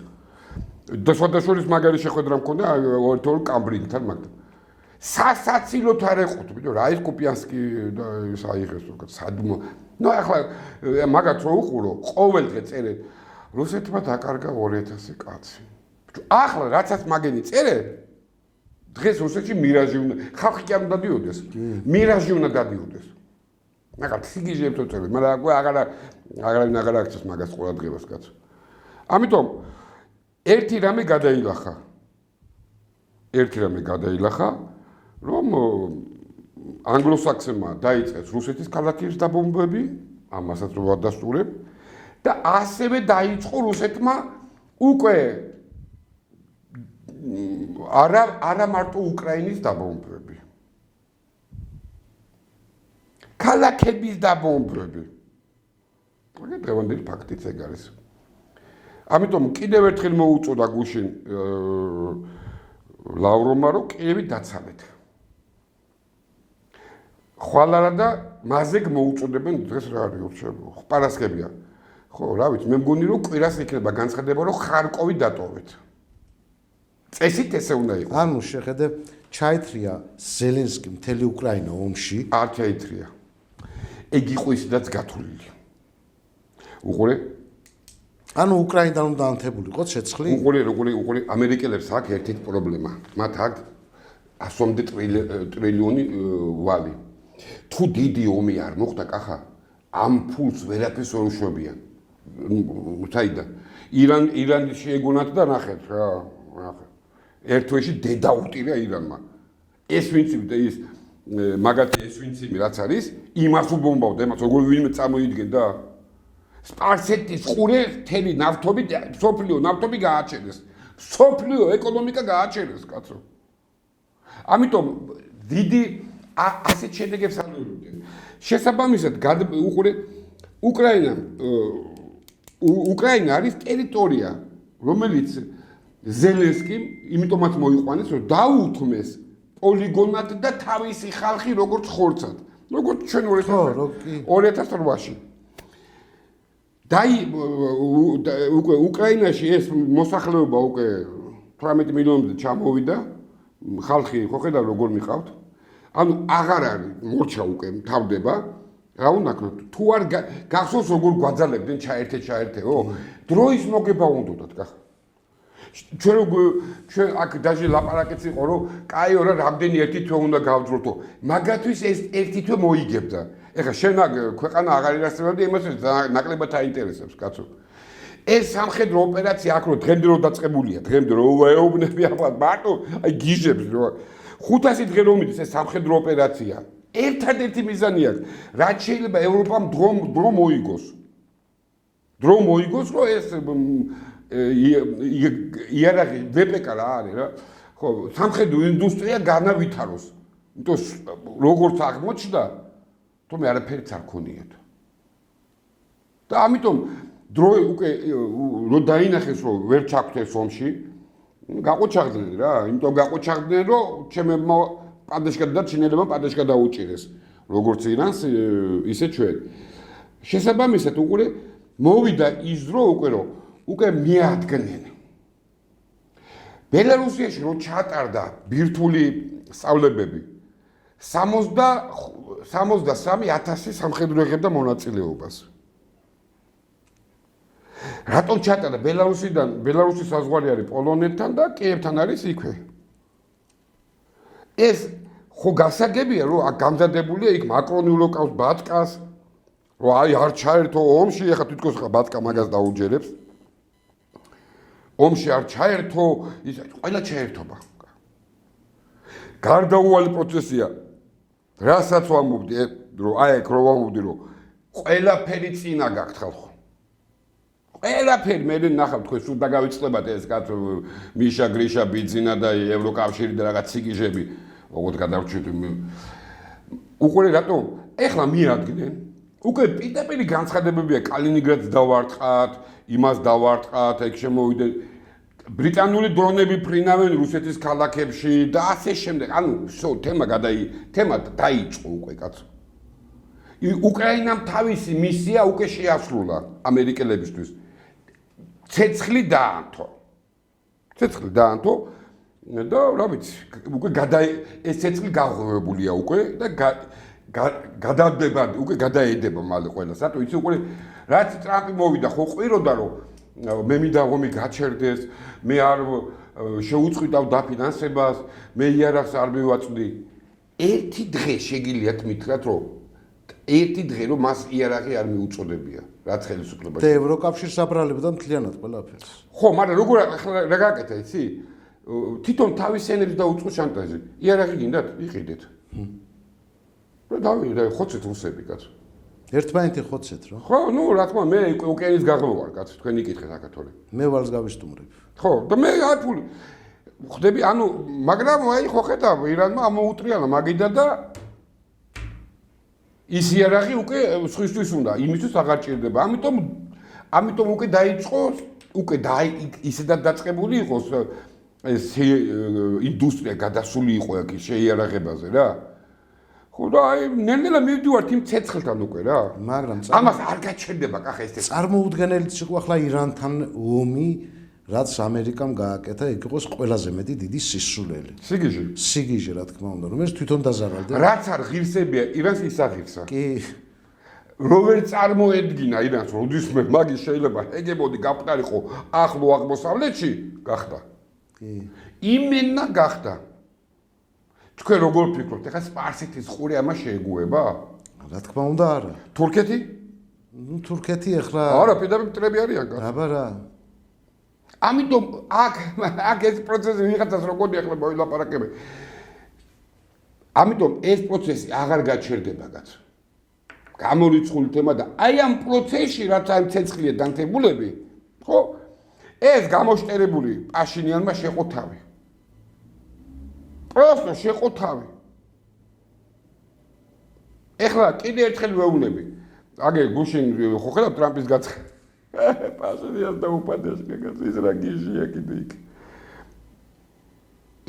და სხვადასხვა მაგარი შეხვედრა მქონდა ორთოლ კამბრინგთან მაგდ სასაცილოდ არ ეყოთ ბიჭო რა ის კუპიანსკი და ის აიღეს თქო სადმო ნუ ახლა მაგათ რო უყურო ყოველდღე წერე რუსეთმა დაკარგა 2000 კაცი ბიჭო ახლა რაცაც მაგენი წერე დღეს რუსეთში მირაჟი უნდა ხალხი კი არ უნდა დიოდეს მირაჟი უნდა დადიოდეს მაგათ სიგიჟებთო წერე მაგრამ აღარ აქცეს მაგას ყურადღებას კაცო ამიტომ ერთი რამე გადაილახა რომ ანგლოსაქსებმა დაიწყეს რუსეთის ქალაქის დაბომბვები ამასაც რო ვადასტურებ და ასევე დაიწყო რუსეთმა უკვე არა მარტო უკრაინის დაბომბვები ქალაქების დაბომბვები მაგ დღევანდელი ფაქტიც ეგ არის ამიტომ კიდევ ერთხელ მოუწოდა გუშინ ლავროვმა რომ კიევი დაცალეთ ხვალარა და მაზეგ მოუწოდებენ დღეს რა არის ურჩევნო პარასკევია ხო რა ვიცი მე მგონი რომ კვირას იქნება განცხადება რომ ხარკოვი დატოვეთ წესით ესე უნდა იყოს ანუ შეხედე ჩაითრია ზელენსკი მთელი უკრაინა ომში არ ჩაითრია ეგ იყო ისედაც გათვლილი უყურე ანუ უკრაინიდან უნდა ანთებულიყო ცეცხლი უყურე ამერიკელებს აქვს ერთი პრობლემა მათ აქვს 100 ტრილიონი ვალი თუ დიდი ომი არ მოხდა კახა ამ ფულს ვერაფერს ვერ უშვებიან თაიდა ირანი შეეგონათ და ნახეთ რა ერთ თვეში დედაუტირა ირანმა ეს ვინცი და ის მაგათი ეს ვინცი რაც არის იმას უბომბავდა იმას როგორ ვინმე წამოიდგენდა სპარსეთის ყურე თელი ნავთობი სოფლიო ნავთობი გააჩერეს სოფლიო ეკონომიკა გააჩერეს კაცო ამიტომ დიდი ასეთ შედეგებს ანურებდნენ შესაბამისად უყურე უკრაინა არის ტერიტორია რომელიც ზელენსკიმ იმიტომაც მოიყვანეს რომ დაუთმეს პოლიგონად და თავისი ხალხი როგორც ხორცად როგორც ჩვენ 2008-ში უკვე უკრაინაში ეს მოსახლეობა უკვე 18 მილიონამდე ჩამოვიდა ხალხი ხო ხედავ როგორ მიყავთ ანუ აღარ არის მორჩა უკვე თავდება რა უნდა ქნათ თუ არ გახსოვს როგორ გვაძალებდნენ ჩაერთეო დროის მოგება უნდათ კახა ჩვენ აქ დაჟე ლაპარაკიც იყო რომ კაიო რა რამდენი ერთი თვე უნდა გავძროთო მაგათვის ეს ერთი თვე მოიგებდა ეხლა შენ ქვეყანა აღარ ირასებდა იმას ნაკლებად აინტერესებს კაცო ეს სამხედრო ოპერაცია აქ რო დღემდე რო დაწყებულია დღემდე რო ეუბნები ახლა მარტო აი გიჟებს რო 500 დღე რომ მიდის ეს სამხედრო ოპერაცია ერთადერთი მიზანი აქვს რაც შეიძლება ევროპამ დრო მოიგოს რომ ეს იარაღი ვპკ რა არის რა ხო სამხედრო ინდუსტრია განავითაროს იმიტომ როგორც აღმოჩნდა თუმე არაფერიც არ ქონიათ და ამიტომ დრო უკვე რო დაინახეს რომ ვერ ჩაგვთეს ომში გაყოჩაღდნენ რა იმიტომ გაყოჩაღდნენ რომ ჩემებმა პადეშკა და ჩინელებმა პადეშკა დაუჭირეს როგორც ირანს ისე ჩვენ შესაბამისად უკვე მოვიდა ის დრო უკვე მიადგნენ ბელარუსიაში რო ჩატარდა ბირთვული სწავლებები 63,000 სამხედრო იღებდა მონაწილეობას რატომ ჩატარდა ბელარუსის საზღვარი არის პოლონეთთან და კიევთან არის იქვე ეს ხო გასაგებია რომ აქ გამზადებულია იქ მაკრონი ულოკავს ბატკას რომ აი არ ჩაერთო ომში ეხლა თვითონ ხა ბატკა მაგას დაუჯერებს ომში არ ჩაერთო ის ყველა ჩაერთობა გარდაუვალი პროცესია რასაც ვამბობდი რომ აი ეგ რო ვამბობდი რომ ყველაფერი წინა გაქვთ ხალხო ყველაფერი მე ნახავ თქვენ სულ დაგავიწყდებათ ეს კაც მიშა გრიშა ბიძინა და ევროკავშირი და რაღაც სიგიჟები როგორ გადავრჩით უკვე რატომ ეხლა მიადგნენ უკვე პირდაპირ განცხადებებია კალინინგრადს დავარტყათ იმას დავარტყათ ეგ შემოვიდნენ ბრიტანული დრონები ფრინავენ რუსეთის ქალაქებში და ასე შემდეგ ანუ თემა დაიწყო უკვე კაცო უკრაინამ თავისი მისია უკვე შეასრულა ამერიკელებისთვის. ცეცხლი დაანთო და რა ვიცი, უკვე ეს ცეცხლი გაღვევებულია უკვე და გადადება, უკვე გადაედება მალე ყველას. რატო იცი უკვე რაც ტრამპი მოვიდა, ხო ყვიროდა რომ მე მინდა ომი გაჩერდეს, მე არ შეუწყვიტავ დაფინანსებას, მე იარაღს არ მივაწვდი. ერთი დღე შეგიძლიათ მითხრათ რომ ერთი დღე რომ მას იარაღი არ მიუწოდებია, რაც ხელისუფლებაში. და ევროკავშირს აბრალებდა მთლიანად ყველაფერს. ხო, მაგრამ როგორ რა გაკეთა, იცი? თვითონ თავის ენებს დაუწყო შანტაჟი. იარაღი გინდათ? იყიდეთ. და ხოცეთ რუსები, კაცო. ერთმანეთი ხოცეთ რა. ხო, ნუ რა თქმა მე უკრაინის გაღლოვარ, კაცო, თქვენ იკითხეთ აკათოლი. მე ვალს გავისტუმრებ. ხო, და მე აი ფული ხდები, ანუ მაგრამ აი ხო ხედავ, ირანმა ამოუტრიალა მაგიდა და ის იარაღი უკვე სხვისთვის უნდა, იმისთვის აღარ ჭირდება. ამიტომ უკვე დაიწყო, უკვე ისედაც დაწყებული იყოს ეს ინდუსტრია გადასული იყო აქ შეიარაღებაზე რა. ხო და აი ნელ-ნელა მივდივართ იმ ცეცხლთან უკვე რა. მაგრამ ამას არ გაჩერდება კახა ეს ცეცხლი. წარმოუდგენელიც იყო ახლა ირანთან ომი, რაც ამერიკამ გააკეთა, ეგ იყოს ყველაზე მეტი დიდი სისულელი. სიგიჟე რა თქმა უნდა, რომელიც თვითონ დაზარალდა. რაც არ ღირსებია ირანს ის აღირსა. კი. როგორ წარმოედგინა ირანს, როდისმე მაგის შეიძლება ეგებოდი გაფტარიყო ახლო აღმოსავლეთში, გახდა. კი. იმენა გახდა. თქვენ როგორ ფიქრობთ, ეხლა სპარსეთის ყური ამას შეეგუება? რა თქმა უნდა არა. თურქეთი? ნუ თურქეთი ეხლა არა, პირდაპირ მტრები არიან კაცო. აბა რა. ამიტომ აქ ეს პროცესი ვიღაცას როგორი ახლა მოილაპარაკებე. ამიტომ ეს პროცესი აღარ გაჩერდება კაცო. გამორიცხული თემა და აი ამ პროცესში რაც ამ ცეცხლია დანთებულები, ხო? ეს გამოშტერებული პაშინიანმა შეყო თავი. პროსტო შეყო თავი. ეხლა კიდე ერთხელ ვეუბნები. აგე გუშინ ხო ხედავ ტრამპის გაცხადა. პაშინიანს დაუპადეს კაცო ის რა გიჟია კიდე იქ.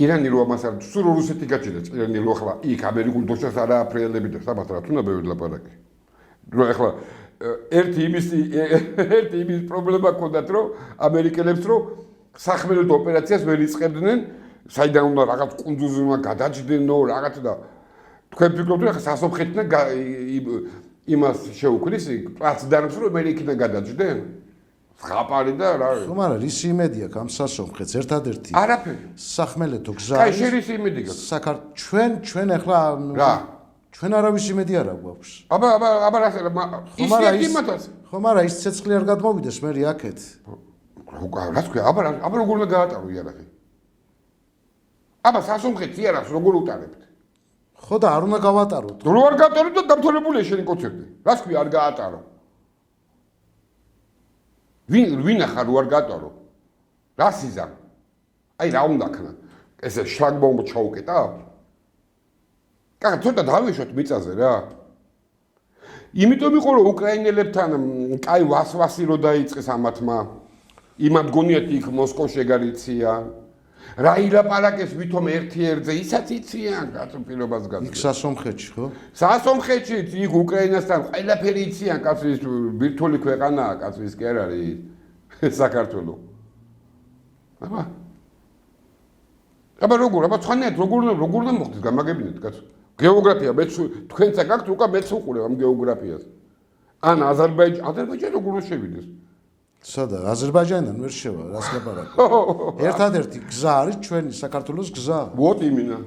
ირანი რო ამას არ სულ რუსეთი გაჩერდა, ირანი რო ახლა იქ ამერიკულ დოშას არა აფრიელები და საბათ რა თუნდა ბევრი ლაპარაკი. რო ახლა ერთი იმის პრობლემა ჰქონდათ რომ ამერიკელებს რომ სახმელეთო ოპერაციას ვერ იწყებდნენ, საიდან უნდა რაღაც კუნძულზე უნდა გადაჯდნენო, რაღაც და თქვენ ფიქრობთ რომ სასოფხეთიდან იმას შეუქმნის პლაცდარმს რომ მე იქიდან გადაჯდნენ? ხაპარი და რა. ხო, მაგრამ რის იმედი აქვს ამ სასოფხეთს ერთადერთი? არაფერი. სახმელეთო გზა. კაი, შერის იმედი გაქვს. ჩვენ ახლა რა? ჩვენ არავის იმედი არ აქვს. აბა ისეთი ხო, მაგრამ ის ცეცხლი არ გადმოვიდეს მე აქეთ. რა თქვა? აბა როგორ უნდა გაატარო იარაღი? აბა სასომხეთს იარაღს როგორ უტარებთ? ხო და არ უნდა გავატაროთ. რო არ გაატაროთ და დამთავრებულია შენი კონცერტი. რა თქვი არ გაატარო? ვინ ახლა რო არ გაატარო? რა სიზა? აი რა უნდა ქნა? ესე შლაგბაუმ ჩაუკეტა? კახა ცოტა დავეშოთ მიწაზე რა. იმიტომ იყო რომ უკრაინელებთან კაი ვასვასი რო დაიწყეს ამათმა. იმათ გონიათ იქ მოსკოვში ეგარიცია. რა ილაპარაკეს ვითომ ერთ-ერთზე, ისაც იციან კაცო პირობას გასაგებია. იქ სასომხეთში ხო? სასომხეთში იქ უკრაინასთან ყველაფერი იციან კაცო ის ბირთვული ქვეყანაა კაცო ის კი არ არის საქართველო. აბა როგორ უნდა მოხდეს გამაგებინეთ კაცო. გეოგრაფია მეც თქვენც გაქვთ უკა მეც უყურებ ამ გეოგრაფიას. ან აზერბაიჯანი როგორ შევიდეს? სადა აზერბაიჯანიდან ვერ შევა, რას ლაპარაკობ? ერთადერთი გზა არის ჩვენი საქართველოს გზა. ვოთ იმინა.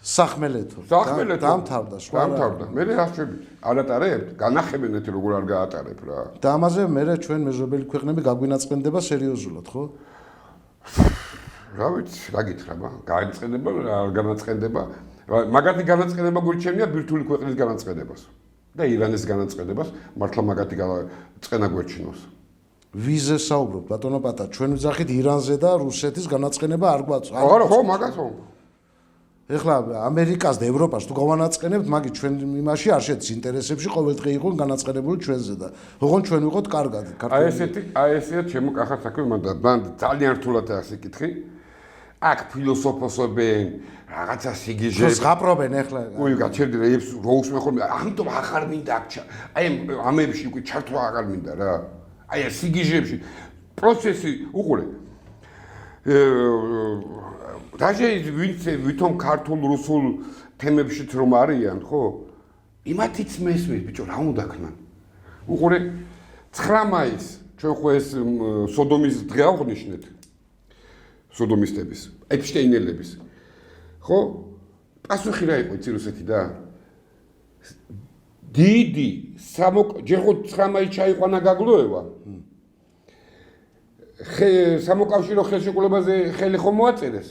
სახმელეთო. დამთავრდა, სხვა. დამთავრდა. მე რას შევიდე? არ ატარებთ? განახებენ ეთი როგორ არ გაატარებ რა. და ამაზე მე ჩვენ მეზობელი ქვეყნები გაგვინაწყენდება სერიოზულად, ხო? რა ვიცი, რა გითხრა, გაიწყენდება, არ განაწყენდება. მაგათი განაწყენება გვერდჩენია ბირთვული ქვეყნის განაწყენებას და ირანის განაწყენებას, მართლა მაგათი წყენა გვერდჩინოს. ვიზე საუბრობ, ბატონო პატა, ჩვენ ვძახით ირანზე და რუსეთის განაწყენება არ გვაქვს. არა, ხო, მაგათო. ეხლა ამერიკას და ევროპას თუ გავანაწყენებთ, მაგით ჩვენ იმაში არ შედის ინტერესებში ყოველდღე იყო განაწყენებული ჩვენზე და ოღონდ ჩვენ ვიყოთ კარგად. აი ესეთი ჩემო კახა საქმე მანდ ძალიან რთულად ახს იკითხი. აქ ფილოსოფოსობენ, რაღაცა სიგიჟე. ზღაპრობენ ახლა. ой, გაჩერდი რეებს რო უსმენ ხოლმე, ამიტომ აღარ მინდა აქ აი ამებში უკვე ჩართვა აღარ მინდა რა. აი ეს სიგიჟეებში პროცესი უყურე. რაჟე ვინც ვითომ ქართულ რუსულ თემებშიც რომ არიან, ხო? იმათიც მესმის, ბიჭო, რა უნდა ქნან? უყურე 9 მაისს ჩვენ ხო ეს სოდომის დღე აღვნიშნეთ. სოდომისტების, ეპშტეინელების. ხო? პასუხი რა იყო იცი რუსეთი და დიდი ჯერ ხო 9 მაისს ჩაიყვანა გაგლოევა. სამოკავშირო ხელშეკრულებაზე ხელი ხომ მოაწერეს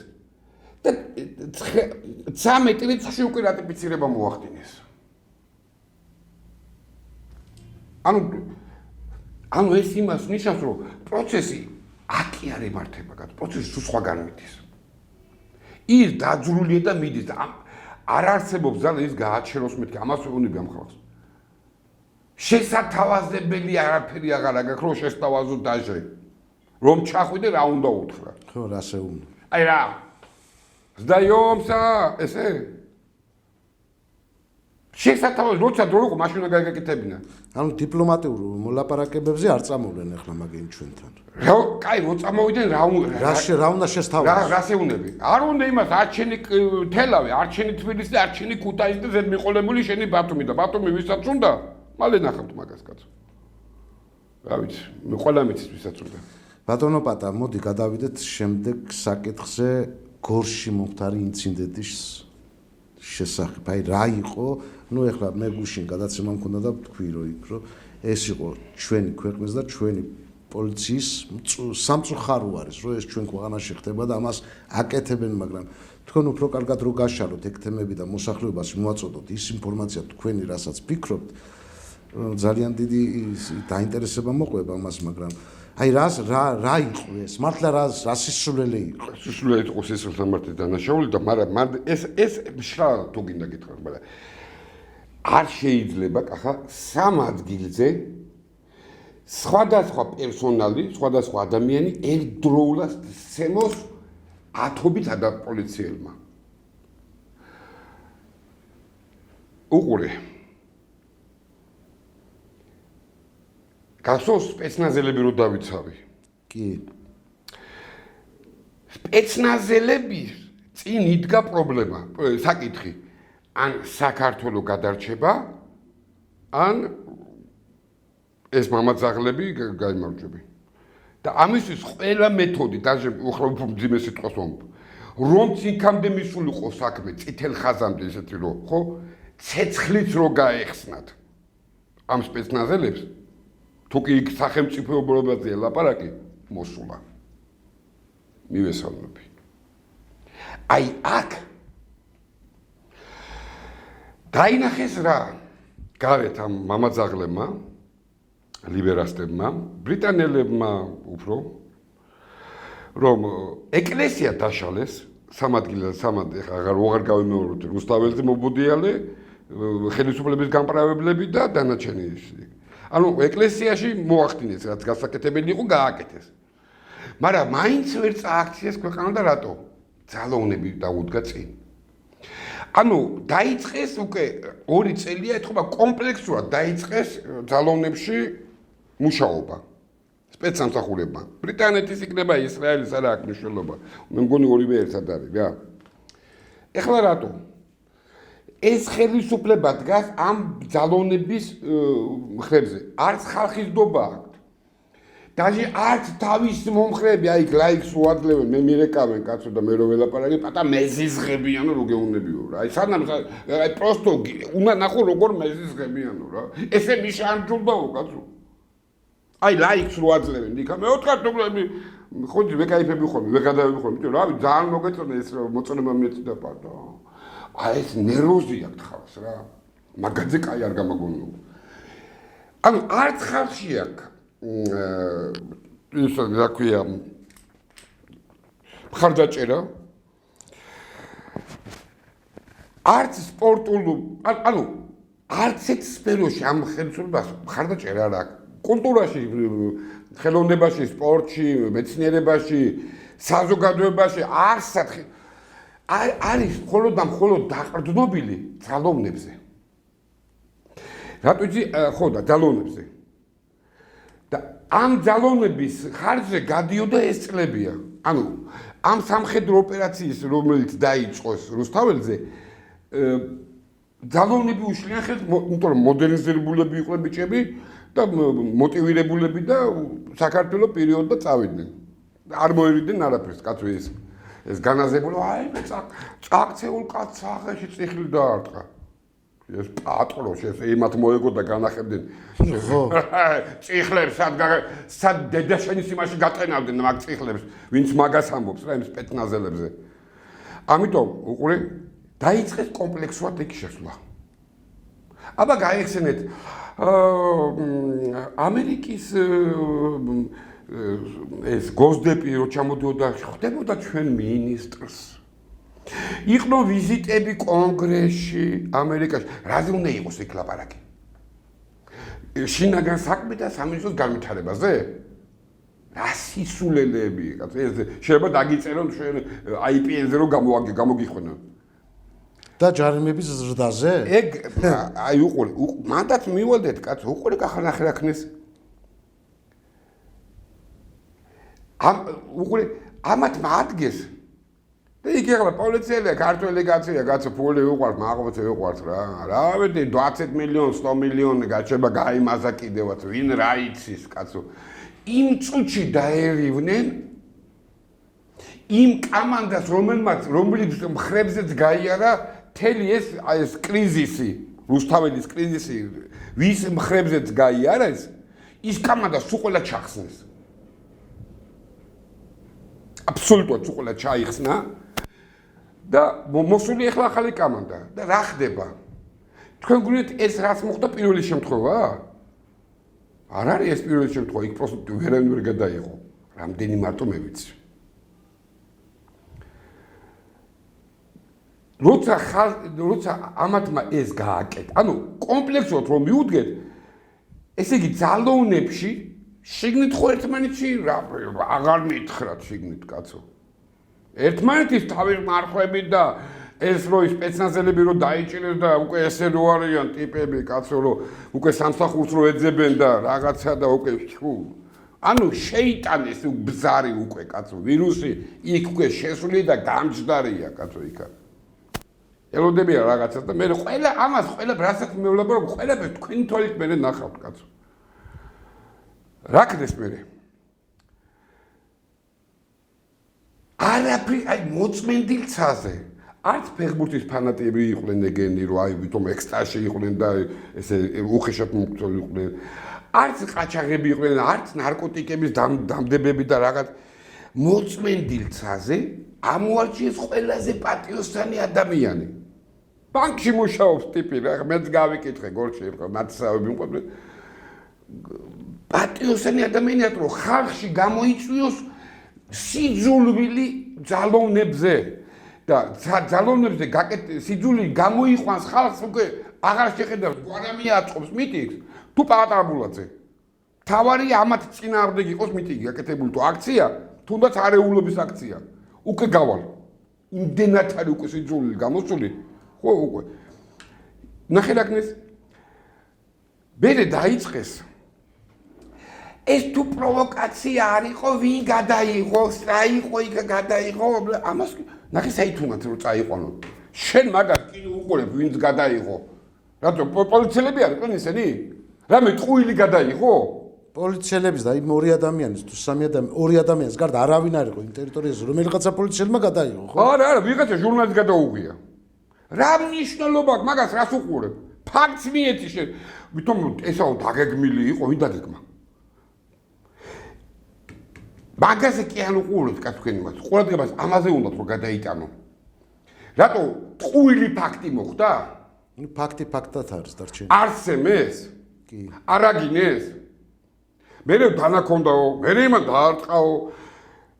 და 13 რიცხვში უკვე რატიფიცირება მოახდინეს. ანუ ეს იმას ნიშნავს, რომ პროცესი აკი არ ემართება, პროცესი თუ სხვაგან მიდის. ის დაძრულია და მიდის და არ არსებობს ძალა ის გააჩეროს მეთქი, ამას ვეუბნები ამ ხალხს. შესათავაზებელი არაფერი აღარ აქვს, რომ შესთავაზო დაჟე. რომ ჩახვიდე რა უნდა უთხრა. ხო, რა შეუნდა. აი რა. ზდაიომსა, ესე. შესათავაზო, როცა დრო იყო, მაშინ უნდა გაიგეკეთებინა. ანუ დიპლომატიურ მოლაპარაკებებზე არ წამოვლენ ახლა მაგინ ჩვენთან. რა, კაი, რო წამოვიდნენ რა უნდა შესთავაზოს? რა შეუნები? არ უნდა იმას არჩენი თელავი, არჩენი თბილისი, არჩენი ქუთაისი და ზედ მიყოლებული შენი ბათუმი და ბათუმი ვისაც უნდა? მალე ნახავთ მაგას კაცო. რა ვიცი, მე ყველა მიცის ვისაც უნდა. ბატონო პატა, მოდი გადავიდეთ შემდეგ საკითხზე გორში მომხდარი ინციდენტის შესახებ. აი რა იყო? ნუ ეხლა მე გუშინ გადაცემა მქონდა და თქვი რომ იქ რომ ეს იყო ჩვენი ქვეყნის და ჩვენი პოლიციის სამწუხარო არის რომ ეს ჩვენ ქვეყანაში ხდება და ამას აკეთებენ, მაგრამ თქვენ უფრო კარგად რო გაშალოთ ეგ თემები და მოსახლეობას მოაწოდოთ ის ინფორმაცია თქვენი რასაც ფიქრობთ, ძალიან დიდი დაინტერესება მოყვება მას, მაგრამ აი რა იყო ეს? მართლა რა სისულელე იყო? სისულელე იყო სისულელე მართლა დანაშაული და მაგრამ ეს მშრალ თუ გინდა გითხრათ, მაგრამ არ შეიძლება კახა სამ ადგილზე სხვადასხვა პერსონალი, სხვადასხვა ადამიანი ერთდროულად სცემოს ათობით პოლიციელმა. უყურე გასოს სპეცნაზელები რო დავიცავი. კი. სპეცნაზელები წინ იდგა პრობლემა, საკითხი. ან საქართველოს გადარჩება, ან ეს მამაძაღლები გაიმარჯვები. და ამისთვის ყველა მეთოდი, დაჟე უხრობ მძიმე სიტყვას ვამბობ. რომ წინქამდე მისულიყო საქმე წითელ ხაზამდე ესეთი რო, ხო? ცეცხლიც რო გაეხსნათ ამ სპეცნაზელებს, თუ კი იქ სახელმწიფოებრივაზეა ლაპარაკი, მოსულა. მივესალმები. აი აქ დაინახეს რა? გარეთ ამ მამაძაღლებმა, ლიბერასტებმა, ბრიტანელებმა უფრო, რომ ეკლესია დაშალეს სამადგილე აღარ გავიმეორებთ რუსთაველზე მობუდიალე, ხელისუფლების გამправებლები და დანარჩენი ისინი. ანუ ეკლესიაში მოახდინეს რაც გასაკეთებელი იყო, გააკეთეს. მაგრამ მაინც ვერ წააქციეს ქვეყანა და რატო? ძალოვნები დაუდგა წინ. ანუ დაიწყეს უკვე 2 წელია ეთქობა კომპლექსურად დაიწყეს ძალოვნებში მუშაობა. სპეცსამსახურებმა. ბრიტანეთის იქნება ისრაელის არა აქვს მნიშვნელობა. მე მგონი ორივე ერთად არის რა. ეხლა რატო? ეს ხელისუფლება დგას ამ ძალოვნების მხრებზე. არც ხალხის დობა აქვს. დაჟე არც თავის მომხრეები, აი ლაიქს უადლებენ, მე მირეკავენ კაცო და მე რო ველაპარაკე, პატა მეზიზღებიანო რო გეუნებიო რა. აი სანამ აი პროსტო უნდა ნახო როგორ მეზიზღებიანო რა. ესე მიშანჯულდაო კაცო. აი ლაიქს უადლებენ, იქა მე ოთხად პრობლემი ხოდი ვეკაიფები ხოლმე, ვეგადავები ხოლმე, იმიტომ რავი ძალიან მოგეწონა ეს მოწონება მეცდა პატა. აი ეს ნერვოზი აქვს ხალხს რა. მაგაზე კაი არ გამაგონო. ანუ არც ხალხში აქვს ის რა ქვია მხარდაჭერა არც სპორტულ ანუ არც ერთ სფეროში ამ ხელისუფლებას მხარდაჭერა არ აქვს კულტურაში ხელოვნებაში სპორტში მეცნიერებაში საზოგადოებაში არის მხოლოდ და მხოლოდ დაყრდნობილი ძალოვნებზე. რატო იცი ხო და ძალოვნებზე. და ამ ძალოვნების ხარჯზე გადიოდა ეს წლებია. ანუ ამ სამხედრო ოპერაციის რომელიც დაიწყოს რუსთაველზე ძალოვნები უშლიან ხელს, იმიტომ რომ მოდერნიზებულები იყვნენ ბიჭები და მოტივირებულები და საქართველოს პერიოდში წავიდნენ. არ მოერიდნენ არაფერს, კაცო ეს განაზებული, აი მე წაქცეულ კაცს აღეში წიხლი დაარტყა. ეს პატრონს ეს იმათ მოეგო და განახებდნენ. ხო. წიხლებს სად დედაშენის იმაში გაყენავდნენ მაგ წიხლებს, ვინც მაგას ამბობს რა იმ სპეცნაზელებზე. ამიტომ უყურე დაიწყეს კომპლექსურად ეგ შესვლა. აბა გაიხსენეთ ამერიკის ეს გოსდეპი რო ჩამოდიოდა ხდებოდა ჩვენ მინისტრს. იყო ვიზიტები კონგრესში ამერიკაში. რაზე უნდა იყოს ეგ ლაპარაკი? შინაგან საქმე და სამინისტროს განვითარებაზე? რა სისულელეები, კაცო, ეს შეიძლება დაგიწერონ ჩვენ IPN-ზე რომ გამოგიხვენენ. და ჯარიმების ზრდაზე? ეგ აი უყურე, მანდაც მივალდეთ, კაცო, უყურე გახანახე რა ქნეს. უყურე, ამათ მადგეს. და იქ ახლა პოლიციელია, ქართველი კაცია, კაცო, ფული უყვარს, მაყობთე უყვარს რა. რა ვედი 20 მილიონი, 100 მილიონი გაჩება გაიმაზა კიდევაც, ვინ რა იცის, კაცო. იმ წუთში დაერივნენ იმ კამანდას, რომელიც მხრებზეც გაიარა მთელი ეს კრიზისი, რუსთაველის კრიზისი, ვის მხრებზეც გაიარეს, ის კამანდა სულ ყველა ჩახსნეს. აბსოლუტურად სულ ყველა ჩაიხსნა და მოსული ახლა ახალი კამანდა და რა ხდება? თქვენ გულით ეს რაც მოხდა პირველი შემთხვევა? არ არის ეს პირველი შემთხვევა, იქ პროსტ ვერავინ ვერ გადაიღო. რამდენი მარტო მე ვიცი. როცა ამათმა ეს გააკეთა, ანუ კომპლექსურად რომ მიუდგეთ, ესე იგი ძალოვნებში შიგნით ხო ერთმანეთში აღარ მითხრათ შიგნით კაცო. ერთმანეთის თავის მარხვები და ეს რო სპეცნაზელები რო დაიჭირეს და უკვე ესე რო არიან ტიპები კაცო რო უკვე სამსახურს რო ეძებენ და რაღაცა და უკვე ანუ შეიტანის ბზარი უკვე კაცო ვირუსი იქ უკვე შესული და გამჯდარია კაცო იქა. ელოდებიან რაღაცას და მე ყველა ამას ყველა რასაც მევლაპარაკ ყველაფერს თქვენი თვალით მე ნახავთ კაცო. რა ქნეს მე? არაფერი აი მოწმენდილცაზე არც ფეხბურთის ფანატები იყვნენ ეგენი რომ აი ვითომ ექსტაზში იყვნენ და ესე უხეშად მოგწოლ იყვნენ არც ყაჩაღები იყვნენ არც ნარკოტიკების დამდებები და რაღაც მოწმენდილცაზე ამოარჩიეს ყველაზე პატიოსანი ადამიანი ბანკში მუშაობს ტიპი რა მეც გავიკითხე გორში ხო ნაცსავები მყოფდნენ პატიოსანი ადამიანია რომ ხალხში გამოიწვიოს სიძულვილი ძალოვნებზე და ძალოვნებზე სიძულვილი გამოიყვანს ხალხს უკვე აღარ შეხედავს გვარამია აწყობს მიტინგს თუ პატარბულაძე თავარი ამათ წინააღმდეგ იყოს მიტინგი გაკეთებული თუ აქცია თუნდაც არეულობის აქცია უკვე გავალ იმდენად არის უკვე სიძულვილი გამოსული ხო უკვე ნახე რა ქნეს მერე დაიწყეს ეს თუ პროვოკაცია არ იყო ვინ გადაიღო რა იყო იქ გადაიღო ამას ნახე საითუნად რომ წაიყვანო შენ მაგას კი უყურებ ვინც გადაიღო რატო პოლიციელები არ იყვნენ ისინი რამე ტყუილი გადაიღო პოლიციელების და იმ ორი ადამიანის თუ სამი ორი ადამიანის გარდა არავინ არ იყო იმ ტერიტორიაზე რომელიღაცა პოლიციელმა გადაიღო ხო არა ვიღაცა ჟურნალისტს გადაუღია რა მნიშვნელობა აქვს მაგას რას უყურებ ფაქტს მიეცი შენ ვითომ ესაო დაგეგმილი იყო ვინ დაგეგმა მაგაზე კი არ უყურებთ კაცთქვენი მას ყურადღებას ამაზე უნდათ რომ გადაიტანო რატო ტყუილი ფაქტი მოხდა ფაქტი ფაქტად არის დარჩენილი არსემეს კი არაგინეს მერე დანაქონდაო მერე იმან დაარტყაო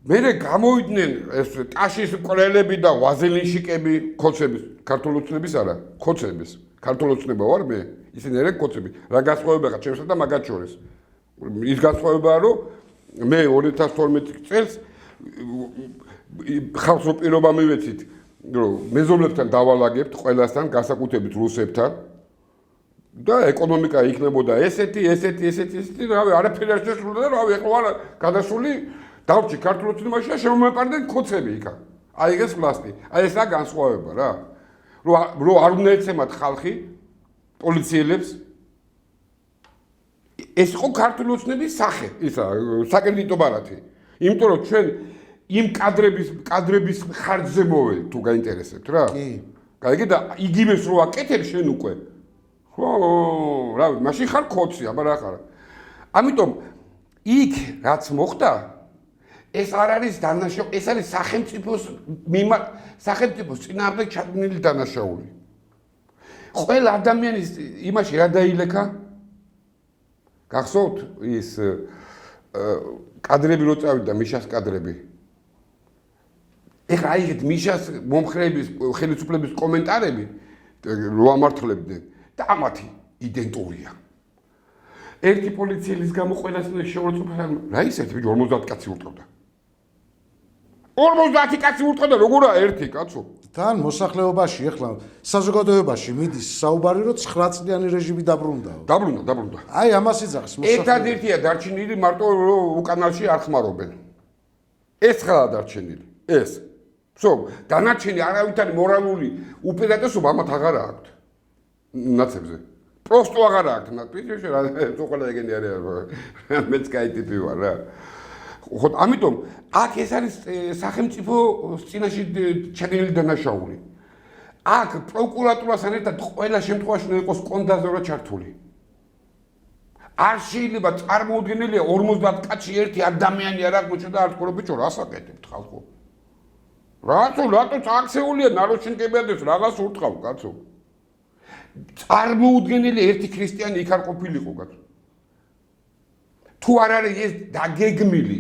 მერე გამოვიდნენ ეს ტაშის მკვლელები და ვაზელინშიკები ქოცების ქართულოცნების არა ქოცების ქართულოცნება ვარ მე ისინი არა ქოცები რა გასხოვებაა ჩემსა და მაგათ შორის ის გასხოვებაა რომ მე 2012 წელს ხალხს რო პირობა მივეცით, რომ მეზობლებთან დავალაგებთ ყველასთან, განსაკუთრებით რუსებთან და ეკონომიკა იქნებოდა ესეთი, რავი, არაფერი არ შესრულდა და რავი, ეხლა არა გადასული დავჭი ქართულ ცნებაში და შემომეპარდნენ ქოცები იქა. აი ეს ვლასტი, აი ესაა განსხვავება რა. რომ არ უნდა ეცემათ ხალხი პოლიციელებს ეს იყო ქართული ოცნების სახე, ისა საკრედიტო ბარათი. იმიტომ რომ ჩვენ იმ კადრების ხარჯზე მოველთ თუ გაინტერესებთ რა. კი. გაიგე და იგივეს რო აკეთებ შენ უკვე. ხო, რავი, მაშინ ხარ ქოცი, აბა რა ხარ. ამიტომ იქ რაც მოხდა, ეს არ არის დანაშაული, ეს არის სახელმწიფოს წინააღმდეგ ჩადგმული დანაშაული. ყველა ადამიანის იმაში რა დაილექა? გახსოვთ ის კადრები რო წავიდა მიშას კადრები. ეხლა აიღეთ მიშას მომხრეების ხელისუფლების კომენტარები რო ამართლებდნენ და ამათი იდენტურია. ერთი პოლიციელის გამო ყველას შეურაცხმდა, რა ის ერთი 50 კაცი ურტყოდა. 50 კაცი ურტყოდა, როგორა ერთი კაცო? თან მოსახლეობაში ახლა საზოგადოებაში მიდის საუბარი, რომ 9 წლიანი რეჟიმი დაბრუნდაო. დაბრუნდა. აი ამას იძახს მოსახლეობა. ერთადერთია დარჩენილი მარტო უკანალში არ ხმარობენ. ეს ხალა დარჩენილი. ეს. ვსო, დანარჩენი არავითარი მორალური უპირატესობა ამათ აღარ აქვთ. ნაცებზე. პროსტო აღარ აქვთ. ნაცებზე რა ყველა ეგენი არის. მეც კაი ტიპი ვარ რა. ხო, ამიტომ აქ ეს არის სახელმწიფო წინაშე ჩაგენილი დანაშაული. აქ პროკურატურასთან ერთად ყველა შემთხვევაში უნდა იყოს კონდაზორა ჩართული. არ შეიძლება წარმოუდგენელია 50 კაცი ერთი ადამიანი არ აღმოჩნდა და არ თქვა ბიჭო რას აკეთებთ ხალხო. რატო აქცეულია ნაროჩინკებიადეს რაღაც ურტყავ კაცო. წარმოუდგენელი ერთი ქრისტიანი იქ არ ყოფილიყო კაცო. თუ არ არის ეს დაგეგმილი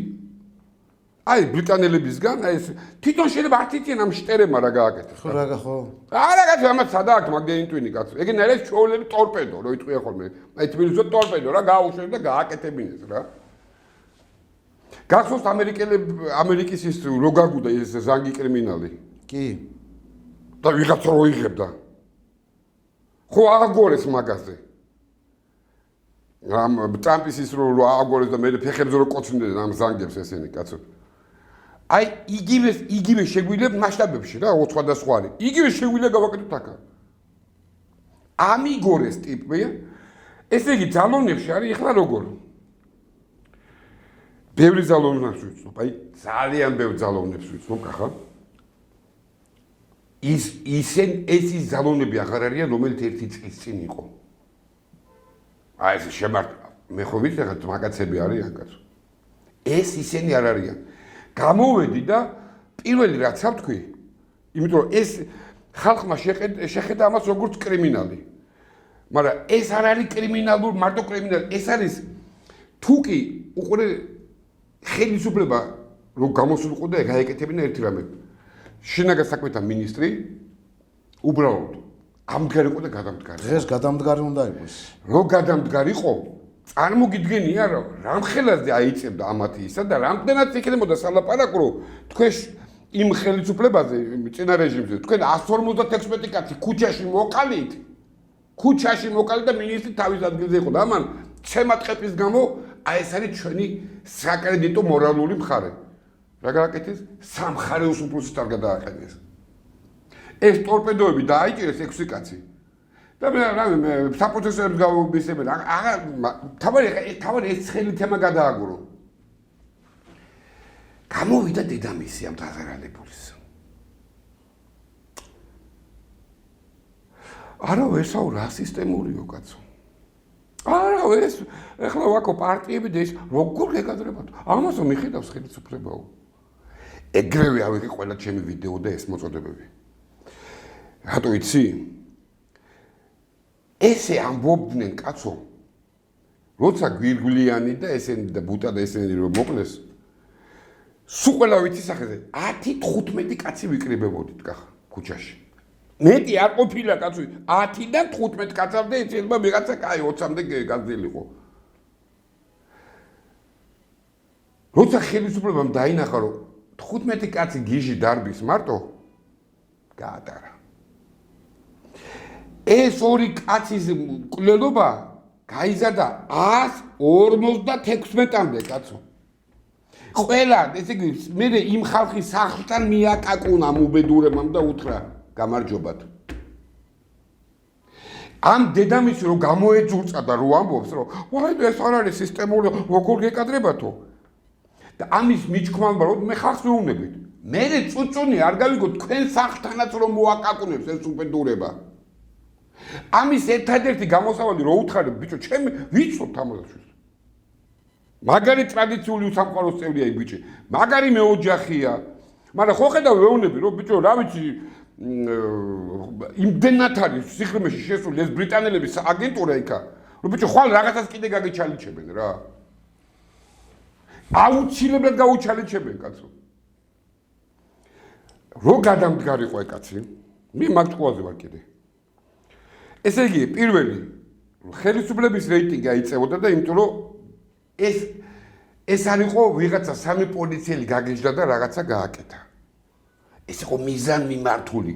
აი ბრიტანელებისგან აი ეს თვითონ შეიძლება არტიციან ამ შტერებმა რა გააკეთეს. ხო რა ხო. არა კაცო ამას სადაა მაგდეინტვინი კაცო. ეგენერეს ჩოვლები ტორპედო რო იტყვია ხოლმე. აი თბილისზე ტორპედო რა გააუშვეს და გააკეთებინეს რა. გახსოვს ამერიკის ის რო გაგუდა ეს ზანგი კრიმინალი. კი. და ვიღაცა რო იღებდა. ხო აღგორეს მაგაზე. ამ ტრამპის ის რო აღგორეს და მე ფეხებზე რო კოცნდნენ ამ ზანგებს ესენი კაცო. აი იგივე შეგვიძლია მასშტაბებში რა სხვადასხვა არის. იგივე შეგვიძლია გავაკეთოთ აქ. ამიგორეს ტიპი ესე იგი ძალოვნებში არის ახლა როგორ? ბევრი ძალოვნებს ვიცნობ, აი ძალიან ბევრი ძალოვნებს ვიცნობ ხა. ის ძალოვნები აღარ არიან რომელიც ერთი წლის წინ იყო. აი ეს შემართ მე ხო ვიცი რა მაგაცები არიან კაცო. ეს ისინი არ არიან. გამოვედი და პირველი რაც ავთქვი, იმიტომ რომ ეს ხალხმა შეხედა ამას როგორც კრიმინალი. მაგრამ ეს არ არის კრიმინალური, მარტო კრიმინალი, ეს არის თუკი უყურე ხელისუფლება რო გამოსულიყო და გაეკეთებინა ერთი რამე. შინაგან საქმეთა მინისტრი უბრალოდ ამდგარიყო და გადამდგარი. დღეს გადამდგარი უნდა იყოს. რო გადამდგარიყო, წარმოგიდგენია რომ რამხელაზე აიწებდა ამათი ისა და რამდენად იქნებოდა სალაპარაკო რომ თქვენ იმ ხელისუფლებაზე, წინა რეჟიმზე, თქვენ 156 კაცი ქუჩაში მოყალით. ქუჩაში მოყალით და მინისტრი თავის ადგილზე იყო და ამან ცემატყეპის გამო აი ეს არის ჩვენი საკრედიტო მორალური მხარე. რა გააკეთეს? სამხარეოს უფროსის არ გადააყენეს. ეს ტორპედოები დააიჭირეს 6 კაცი. და მე საპროცესოებს გავუბისებენ. თავარი ეს ცხელი თემა გადააგურო. გამოვიდა დედამისი ამ დაზარალებულის. არა ესაო რა სისტემურიო კაცო. არა ეს ეხლა ვაკო პარტიები და ეს როგორ გეკადრებათ? ამასო მიხედავს ხელისუფლებაო. ეგრევე ავიღე ყველა ჩემი ვიდეო და ეს მოწოდებები. რატო იცი? ესე ამბობდნენ კაცო. როცა გვირგვლიანი და ესენი და ბუტა და ესენი რომ მოკლეს. სულ ყველა ვიცი სახეზე 10-15 კაცი ვიკრიბებოდით კახა ქუჩაში. მეტი არ ყოფილა კაცო 10-დან 15 კაცამდე შეიძლება ვიღაცა კაი 20-მდე გაზრდილიყო. როცა ხელისუფლებამ დაინახა რომ 15 კაცი გიჟი დარბის მარტო გაატარა. ეს ორი კაცის მკვლელობა გაიზარდა 156-მდე კაცო. ყველა, ესე იგი, მე იმ ხალხის სახლთან მიაკაკუნა უბედურებამ და უთხრა გამარჯობათ. ამ დედამისი რომ გამოეძურწა და რო ამბობს რომ ვაი ეს არ არის სისტემური როგორ გეკადრებათო და ამის მიჩქმალობა რომ მე ხალხს ვეუბნებით მე წუწუნი არ გავიგო თქვენ სახლთანაც რომ მოაკაკუნებს ეს უბედურება ამის ერთადერთი გამოსავალი რო უთხარებ ბიჭო ჩემი ვიცნობ თამაშს მაგარი ტრადიციული უსამყაროს წევრია იქ ბიჭი მაგარი მეოჯახია მაგრამ ხო ხედავ ვეუბნები რომ ბიჭო რა ვიცი იმდენად არის სიხრმეში შესული ეს ბრიტანელების აგენტურა იქა რომ ბიჭო ხვალ რაღაცას კიდე გაგეჩალიჩებენ რა აუცილებლად გაუჩალიჩებენ კაცო რო გადამდგარიყო ეს კაცი მე მაგ თვალზე ვარ კიდე ესე იგი პირველი ხელისუფლების რეიტინგი აიწევოდა და იმიტომ რომ ეს არ იყო ვიღაცა სამი პოლიციელი გაგეჯდა და რაღაცა გააკეთა ეს იყო მიზან მიმართული.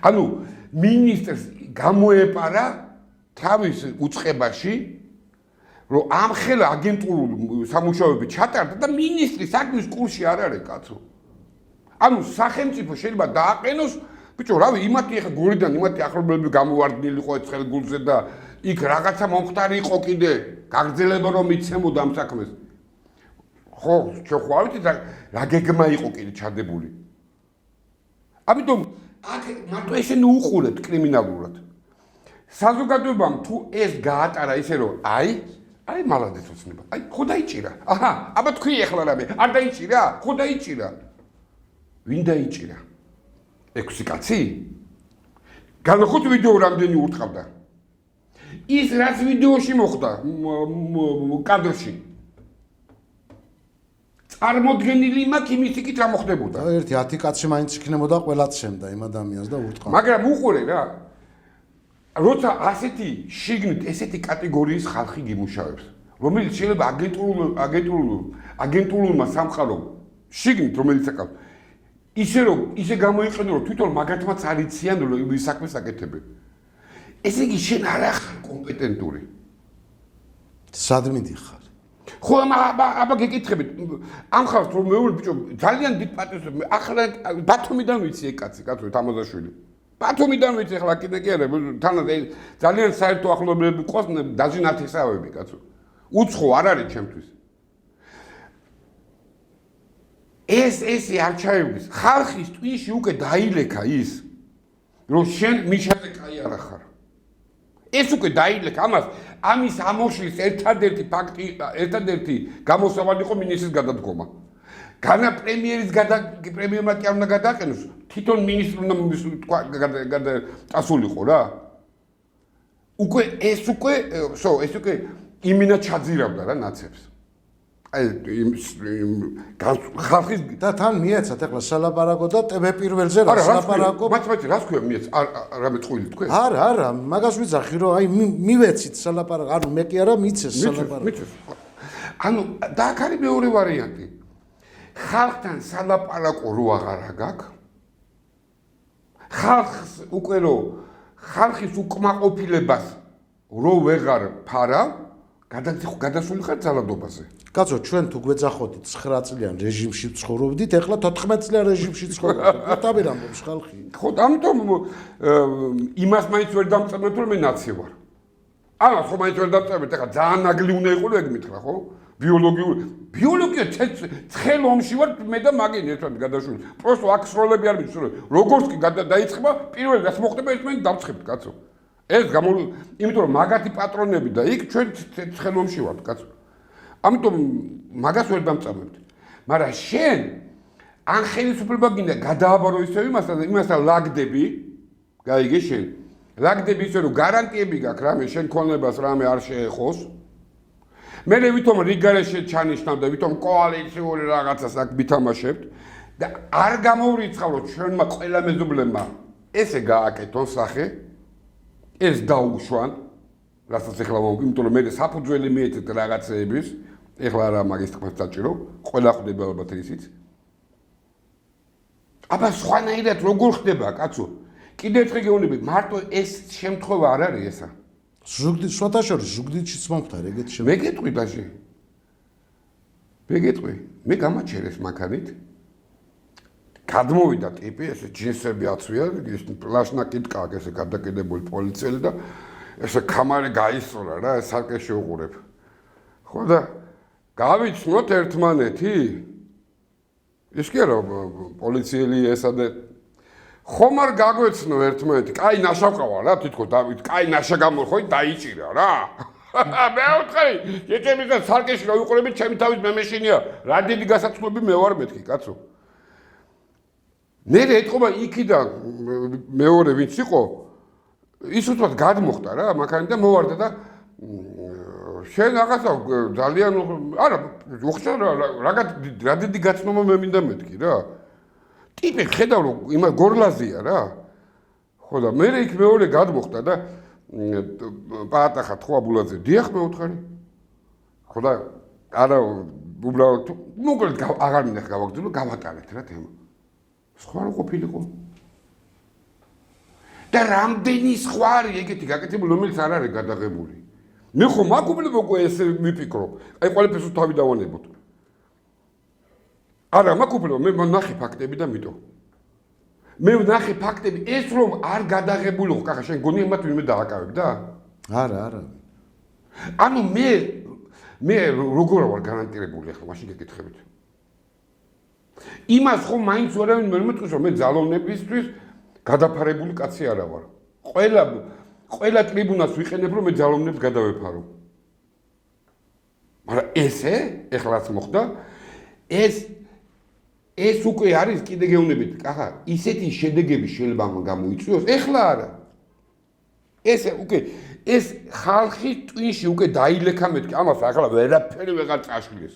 ანუ მინისტრს გამოეპარა თავის უწყებაში, რომ ამ ხელა აგენტურული სამუშაოები ჩატარდა და მინისტრი საქმის კურსში არ არის კაცო. ანუ სახელმწიფო შეიძლება დააყენოს, ბიჭო, რავი, იმათი ახლა გურიდან იმათი ახლობლები გამოვარდნილი იყო ეს ხელგულზე და იქ რაღაცა მომხდარი იყო კიდე, გაგრძელება რომ იცემოდა ამ საქმეს. ხო, შეხვავით რა გეგმა იყო კიდე ჩადებული. ამიტომ აქ მარტო ესენი უყურებთ კრიმინალურად. საზოგადოებამ თუ ეს გაატარა ისე რომ აი მალადეც ოცნება. აი ხო დაიჭირა. აჰა, აბა თქვი ეხლა რამე, არ დაიჭირა? ხო დაიჭირა. ვინ დაიჭირა? 6 კაცი? განახოთ ვიდეო რამდენი ურტყავდა. ის რაც ვიდეოში მოხდა კადრში. წარმოდგენილი მაქვს იმის იქით რა მოხდებოდა. ერთი 10 კაცი მაინც იქნებოდა ყველაც შემდა იმ ადამიანს და ურტყავდა. მაგრამ უყურე რა. როცა ასეთი შიგნით ესეთი კატეგორიის ხალხი გიმუშავებს, რომელიც შეიძლება აგენტურულმა სამყარომ შიგნით რომელიც აკავს ისე გამოიყენო რომ თვითონ მაგათმაც არ იციან რომ ის საქმეს აკეთებენ. ესე იგი შენ არ ახარ კომპეტენტური. სად მიდიხარ? ხო აბა გეკითხებით ამ ხალხს რომ მეუბნები ბიჭო ძალიან დიდ პატივს ახლა ბათუმიდან ვიცი ეს კაცი თამაზაშვილი ბათუმიდან ვიცი ახლა კიდე კი არა თანაც ძალიან საერთო ახლობლები ყავს დაჟე ნათესავები კაცო უცხო არ არის ჩემთვის ეს არჩევნების ხალხის ტვინში უკვე დაილექა ის რომ შენ მიშაზე კაი არ ახარ ეს უკვე დაილექა ამის ამოშლის ერთადერთი ფაქტი ერთადერთი გამოსავალი იყო მინისტრის გადადგომა. განა პრემიერმა კი არ უნდა გადააყენოს, თვითონ მინისტრი უნდა წასულიყო რა. ეს უკვე იმინა ჩაძირავდა რა ნაცებს. აი ხალხის და თან მიეცათ ახლა სალაპარაკო და ტბ პირველზე რა სალაპარაკო მათ რას ქვია მიეც რა მეტყვილი თქვენ არა მაგას ვიძახი რომ აი მივეცით სალაპარაკო ანუ მე კი არა მიცეს სალაპარაკო ანუ და აქ არის მეორე ვარიანტი ხალხთან სალაპარაკო რო აღარა გაქვს ხალხს უკვე რო ხალხის უკმაყოფილებას რო ვეღარ ფარავ გადასული ხარ ძალადობაზე. კაცო, ჩვენ თუ გვეძახოდით 9 წლიან რეჟიმში ცხოვრობდით, ეხლა 14 წლიან რეჟიმში ცხოვრობთ. თავი რამბობს ხალხი. ხო, ამიტომ იმას მაინც ვერ დამწამეთ, რომ მე ნაცი ვარ. ამას ხო მაინც ვერ დამწამეთ, ეხლა ძალიან ნაგლი უნდა იყო, ეგ მითხრა, ხო? ბიოლოგია ცხელ ომში ვარ მე და მაგინი ერთად გადაშვილი. პროსტო აქ სროლები არ ვიცი, როგორც კი დაიწყება, პირველი რაც მოხდება, ერთმანეთს დავცხებთ, კაცო. ეს იმიტომ რომ მაგათი პატრონები და იქ ჩვენ ცხელ ომში ვართ, კაცო. ამიტომ მაგას ვერ დამწამებთ. მაგრამ შენ ან ხელისუფლება გინდა გადააბარო ისევ იმასთან ლაგდები, გაიგე შენ. ლაგდები ისე რომ გარანტიები გაქვს რამე შენ ქონებას რამე არ შეეხოს. მე ვითომ რიგარეშე ჩანიშნავ და ვითომ კოალიციური რაღაცას აქ ვითამაშებთ და არ გამოვრიცხავ რომ ჩვენმა ყველა მეზობლებმა ესე გააკეთონ სახე ეს დაუშვან, რასაც ეხლა იმიტომ რომ მე საფუძველი მიეცეთ რაღაცეების, ეხლა არა მაგის თქმას საჭირო, ყველა ხვდება ალბათ ისიც. აბა სხვანაირად როგორ ხდება, კაცო? კიდევ ერთხელ გეუბნები, მარტო ეს შემთხვევა არ არის ესა. შუათაშორის ზუგდიდშიც მომხდარ ეგეთი მე გეტყვი ბაჟი. მე გეტყვი, მე გამაჩერეს მანქანით. გადმოვიდა ტიპი, ესე ჯინსები აცვია, ის პლაშნა კიტკა აქვს, ესე გადაკიდებული პოლიციელი და ესე კამარე გაისწორა რა, ეს სარკეში უყურებ. ხო და გავიცნოთ ერთმანეთი? ის კი არა პოლიციელი ესა და ხომ არ გაგვეცნო ერთმანეთი? კაი ნაშავყავა რა, თვითონ დავით, კაი ნაშა გამორხოი დაიჭირა რა. მეუთხარი, ეკემის და სარკეში რა ვიყურებით, ჩემი თავის მე მეშინია, რა დიდი გასაცვლელი მე ვარ მეთქი, კაცო. მე ეთყობა იქიდან მეორე ვინც იყო, ის უცბად გადმოხდა რა, მანქანი და მოვარდა და შენ რაღაცა ძალიან არა, უხსნა რა დიდი გაცნობა მე მინდა მეთქი რა. ტიპი ხედავ რომ იმა გორლაზია რა. ხო და მე იქ მეორე გადმოხდა და პაატახა თქვა ბულაძე, დიახ მე უთხარი. ხო და არა უბრალოდ მოკლედ აღარ მინდა გავაგრძელო, გავატარეთ რა თემა. სხვა რო ყოფილიყო. და რამდენი სხვა არის ეგეთი გაკეთებული, რომელიც არ არის გადაღებული. მე ხო მაგუბლებ უკვე ესე მიფიქრო. აი ყველაფერს თავი დავანებოთ. არა, მაგუბლებ, მე ვნახე ფაქტები და მიტო. მე ვნახე ფაქტები, ეს რომ არ გადაღებულიყო, კახა შენ გონი იმათ ვინმე დააკავებ და? არა. ანუ მე როგორ ვარ გარანტირებული ახლა მაშინ გეკითხებით. იმას ხო მაინც ვარავინ ვერ მეტყვის რომ მე ძალოვნებისთვის გადაფარებული კაცი არა ვარ. ყველა ტრიბუნას ვიყენებ რომ მე ძალოვნებს გადავეფარო. მაგრამ ესე ეხლაც მოხდა ეს უკვე არის კიდე გეუბნებით, კახა, ისეთი შედეგები შეიძლება გამოიწვიოს, ეხლა არა. ესე უკვე ეს ხალხი ტვინში უკვე დაილექა მეთქი, ამას ახლა ვერაფერი ვეღარ წაშლიეს.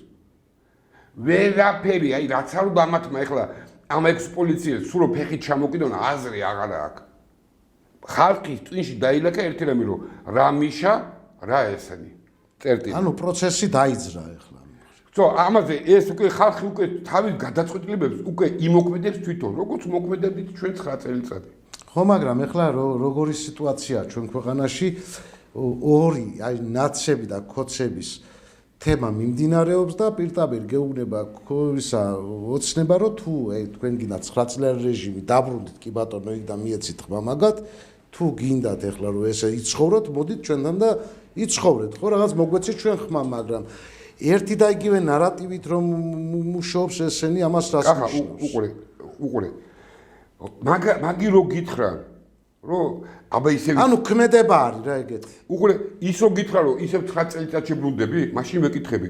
ვერაფერი, აი რაც არ უნდა ამათმა ეხლა ამ ექს პოლიციელს სულ ფეხით ჩამოკიდონ აზრი აღარ აქვს. ხალხის ტვინში დაილექა ერთი რამე რომ რა მიშა, რა ესენი. წერტილი. ანუ პროცესი დაიძრა ეხლა. ხო, ამაზე ეს უკვე ხალხი უკვე თავის გადაწყვეტილებებს უკვე იმოქმედებს თვითონ, როგორც მოქმედებით ჩვენ 9 წელიწადი. ხო, მაგრამ ეხლა როგორი სიტუაციაა ჩვენ ქვეყანაში ორი, აი ნაცები და ქოცების თემა მიმდინარეობს და პირდაპირ გეუბნება ისა ოცნება რომ თუ თქვენ გინდათ 9 წლიანი რეჟიმი დაბრუნდით კი ბატონო იქ და მიეცით ხმა მაგათ თუ გინდათ ეხლა რომ ესე იცხოვროთ მოდით ჩვენთან და იცხოვრეთ ხო რაღაც მოგვეცეთ ჩვენ ხმა მაგრამ ერთი და იგივე ნარატივით რომ მუშაობს ესენი ამას რას უყურე მაგი რო გითხრა რომ აბა ისე ანუ ქმედება არის რა ეგეთი უყურე ის რო გითხრა რომ ისევ 9 წელიწადში ბრუნდები მაშინ ვეკითხები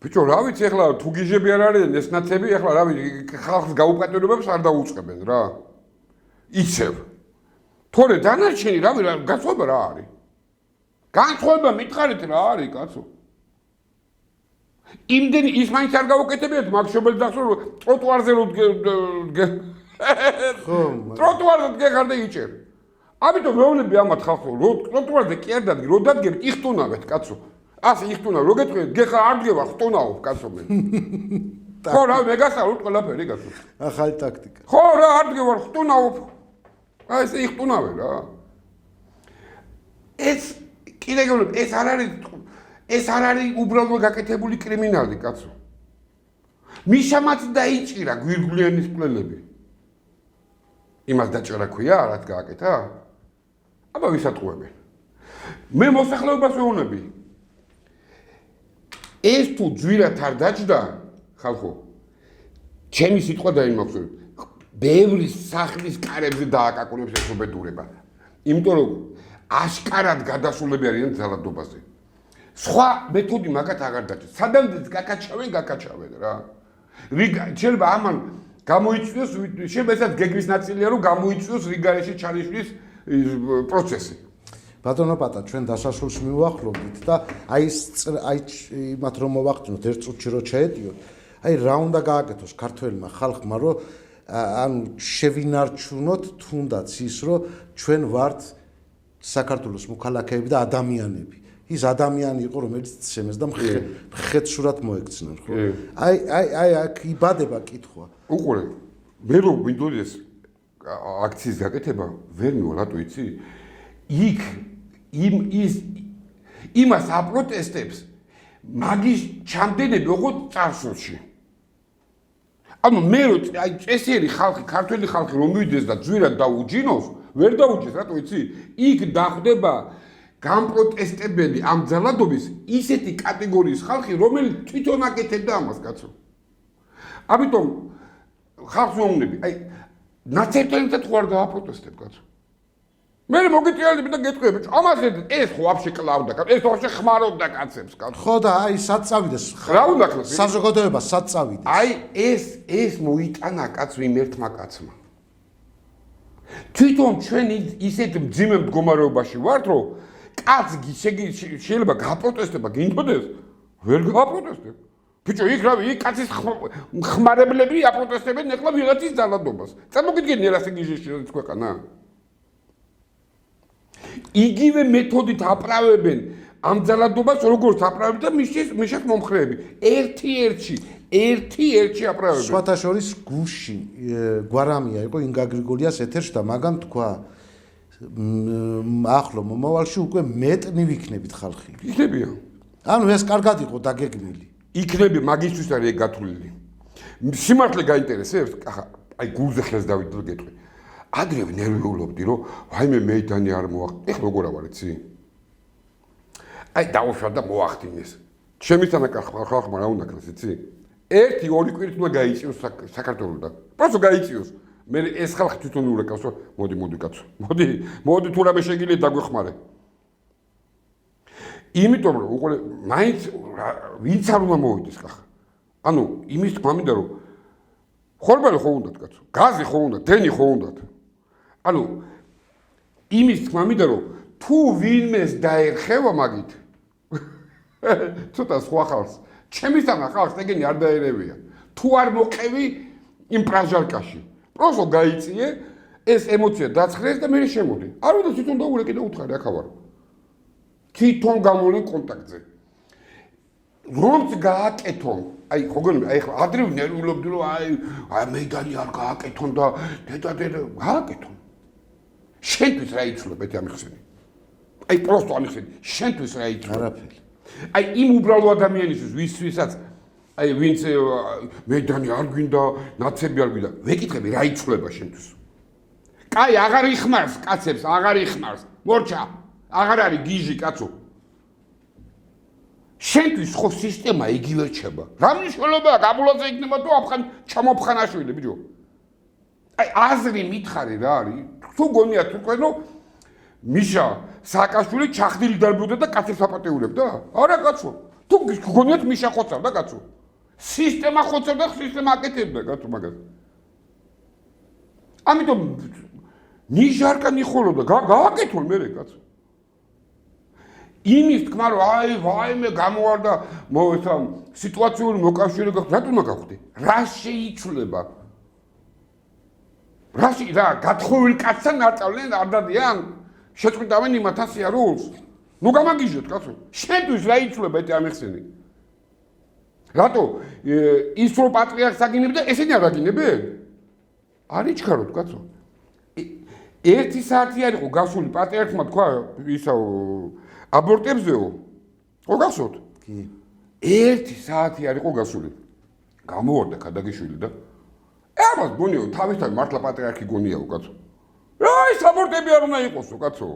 ბიჭო რა ვიცი ეხლა თუ გიჟები არ არიან ეს ნაცები ეხლა რა ვიცი ხალხს გაუპატიურებებს არ დაუწყებენ რა ისევ თორე დანარჩენი რავი რა განსხვავება რა არის განსხვავება მითხარით რა არის კაცო იმდენი ის მაინც არ გავუკეთებიათ მაგშობელ დახსოვ რომ ტროტუარზე რო ტროტუარზე გეხარ და იჭერ ამიტომ მეუბნები ამათ ხალხო რო ტროტუარზე კი არ დადგე რო დადგებით იხტუნავეთ კაცო ასე იხტუნავ რო გეტყვი გეხარ არ დგება ხტუნაო კაცო მე ხო რა მე გასავლოთ ყველაფერი კაცო ახალი ტაქტიკა ხო რა არ დგება ხტუნაო აი ესე იხტუნავე რა ეს კიდე გეუბნები ეს არ არის უბრალოდ გაკეთებული კრიმინალი კაცო მიშამაც დაიჭირა გვირგვლიანის მკვლელები იმას დაჭერა ქვია რაც გააკეთა აბა ვისატყუებენ მე მოსახლეობას ვეუბნები ეს თუ ძვირად არ დაჭდა ხალხო ჩემი სიტყვა დაიმახსოვრეთ ბევრი სახლის კარებზე დააკაკუნებს ეს უბედურება იმიტომ რომ აშკარად გადასულები არიან ძალადობაზე სხვა მეთოდი მაგათ აღარ დაჭერს სადამდეც გაკაჩავენ რა შეიძლება ამან გამოიწვიოს შეიძლება ესაც გეგმის ნაწილია რომ გამოიწვიოს რიგარეში ჩანიშვის პროცესი ბატონო პატა ჩვენ დასასრულს მივახლოვდით და აი იმათ რომ მოვახდინოთ ერთ წუთში რო ჩაედიოთ აი რა უნდა გააკეთოს ქართველმა ხალხმა რომ ანუ შევინარჩუნოთ თუნდაც ის რომ ჩვენ ვართ საქართველოს მოქალაქეები და ადამიანები ის ადამიანი იყო რომელიც ცემეს და მხეცურად მოექცნენ ხო აი აქ იბადება კითხვა უყურე მე რომ მინდოდეს აქციის გაკეთება ვერ მივა რატო იცი? იქ იმას აპროტესტებს მაგის ჩამდენები ოღონდ წარსულში. ანუ მე რო აი წესიერი ხალხი, ქართველი ხალხი რომ მივიდეს და ძვირად დაუჯინოს, ვერ დაუჯეს, რატო იცი? იქ დახვდება გამპროტესტებელი ამ ძალადობის ისეთი კატეგორიის ხალხი, რომელიც თვითონ აკეთებდა ამას, კაცო. ამიტომ ხალხს ვამუნები, აი ნაცერტელითაც ხوار დააპროტესტებ, კაცო. მე მოგიწიალები და გეტყვიები, ამას ეს ხო ვაფშე კლავდა, ეს ვაფშე ხმარობდა კაცებს, კაცო. ხო და აი სად წავიდეს? რა უნდა ქნას? საზოგადოება სად წავიდეს? აი ეს მოიტანა კაც ვიმ ერთმა კაცმა. თვითონ ჩვენ ისეთ მძიმე მდგომარეობაში ვართ, რომ კაც შეიძლება გაპროტესტება გინდოდეს, ვერ გაპროტესტებ. ბიჭო, იქ რავი, იქ კაცის ხმარებლები აპროტესტებენ ეხლა ვიღაცის ძალადობას. წარმოგიდგენთ რა სიგიჟეში ქვეყანა? იგივე მეთოდით აправებენ ამ ძალადობას, როგორც აправებდა მიშეს მომხრეები. ერთი-ერთი აправებენ. სხვათა შორის გუში გვარამია იყო ინგა გრიგოლიას ეთერში და მაგან თქვა ახლო მომავალში უკვე მეტნი ვიქნებით ხალხი. იქნებია. ანუ ეს კარგად იყო დაგეგმილი. იქნები მაგისთვის არის გათვლილი. სიმართლე გაინტერესებს? აი გულზე ხელს დავიდე და გეტყვი. ადრე ნერვიულობდი, რომ ვაიმე მეიდანი არ მოახდინე. ეხლა როგორ ავარ იცი? აი დაუშვა და მოახდინეს. ჩემისთანა ხალხმა რა უნდა ქნას იცი? 1-2 კვირით უნდა გაიწიოს საქართველოსთან. პროსტო გაიწიოს. მე ეს ხალხი თვითონ ურეკავს, რომ მოდი კაცო. მოდი თუ რამე შეგიძლია დაგვეხმარე. იმიტომ რომ უყურე მაინც ვინც არ უნდა მოვიდეს კახა. ანუ იმის თქმა მინდა რომ ხორბალი ხო უნდათ კაცო. გაზი ხო უნდა, დენი ხო უნდათ. ანუ იმის თქმა მინდა რომ თუ ვინმეს დაერხევა მაგით ცოტა სხვა ხალხს ჩემისთანა ხალხს ეგენი არ დაერევია. თუ არ მოყევი იმ პრაჟალკაში. პროსო გაიწიე, ეს ემოცია დაცხრეს და მე შემოდი. არ უნდა თვითონ დაურეკე და უთხარი აქ ავარ. თვითონ გამოვიდე კონტაქტზე. რომც გააკეთონ, აი ხოგონი, აი ხა ადრე ნერვიულობდი რომ აი მეიდანი არ გააკეთონ და დედა გააკეთონ. შენთვის რა იცვლება ეს ამიხსენი? აი პროსტო ამიხსენი, შენთვის რა იცვლება? არაფერი. აი იმ უბრალო ადამიანისთვის ვისაც აი ვინც მეიდანი არ გვინდა, ნაცები არ გვინდა, ვეკითხები რა იცვლება შენთვის? კაი აღარ იხმარს კაცებს, აღარ იხმარს. მორჩა, აღარ არის გიჟი კაცო. შენთვის ხო სისტემა იგივე რჩება. რა მნიშვნელობაა გაბულაძე იქნება თუ ჩამოფხანაშვილი, ბიჭო? აი აზრი მითხარი რა არის? თუ გონია თქვენ რომ მიშა სააკაშვილი ჩახდილი დარბუდა და კაცებს აპატეურებდა? არა კაცო. თუ გონიათ მიშა ხოცავდა კაცო. სისტემა ხოცავდა, სისტემა აკეთებდა კაცო მაგას. ამიტომ ნიჟარკა ნიხოლოდა, გააკეთონ მერე კაცო. იმის თქმა რომ აი ვაიმე გამოვარდა მოეცა სიტუაციური მოკავშირე გახდა, რატომ მაგახვდი? რა შეიცვლება? რა გათხოვილ კაცთან აწავლენ არ დადიან? შეწყვიტავენ იმათ სიარულს? ნუ გამაგიჟოთ კაცო. შენთვის რა იცვლება ეს ამიხსენი? რატო ის რო პატრიარქს აგინებდა, ესენი არ აგინებენ? არ იჩქაროთ კაცო. 1 საათი არ იყო გასული პატრიარქმა თქვა ისაო აბორტებზეო. ხო გახსოვთ? კი. 1 საათი არ იყო გასული. გამოვარდა ქადაგიშვილი და ამას გონიო თავისთავად მართლა პატრიარქი გონიაო კაცო. რა ის აბორტები არ უნდა იყოსო კაცო.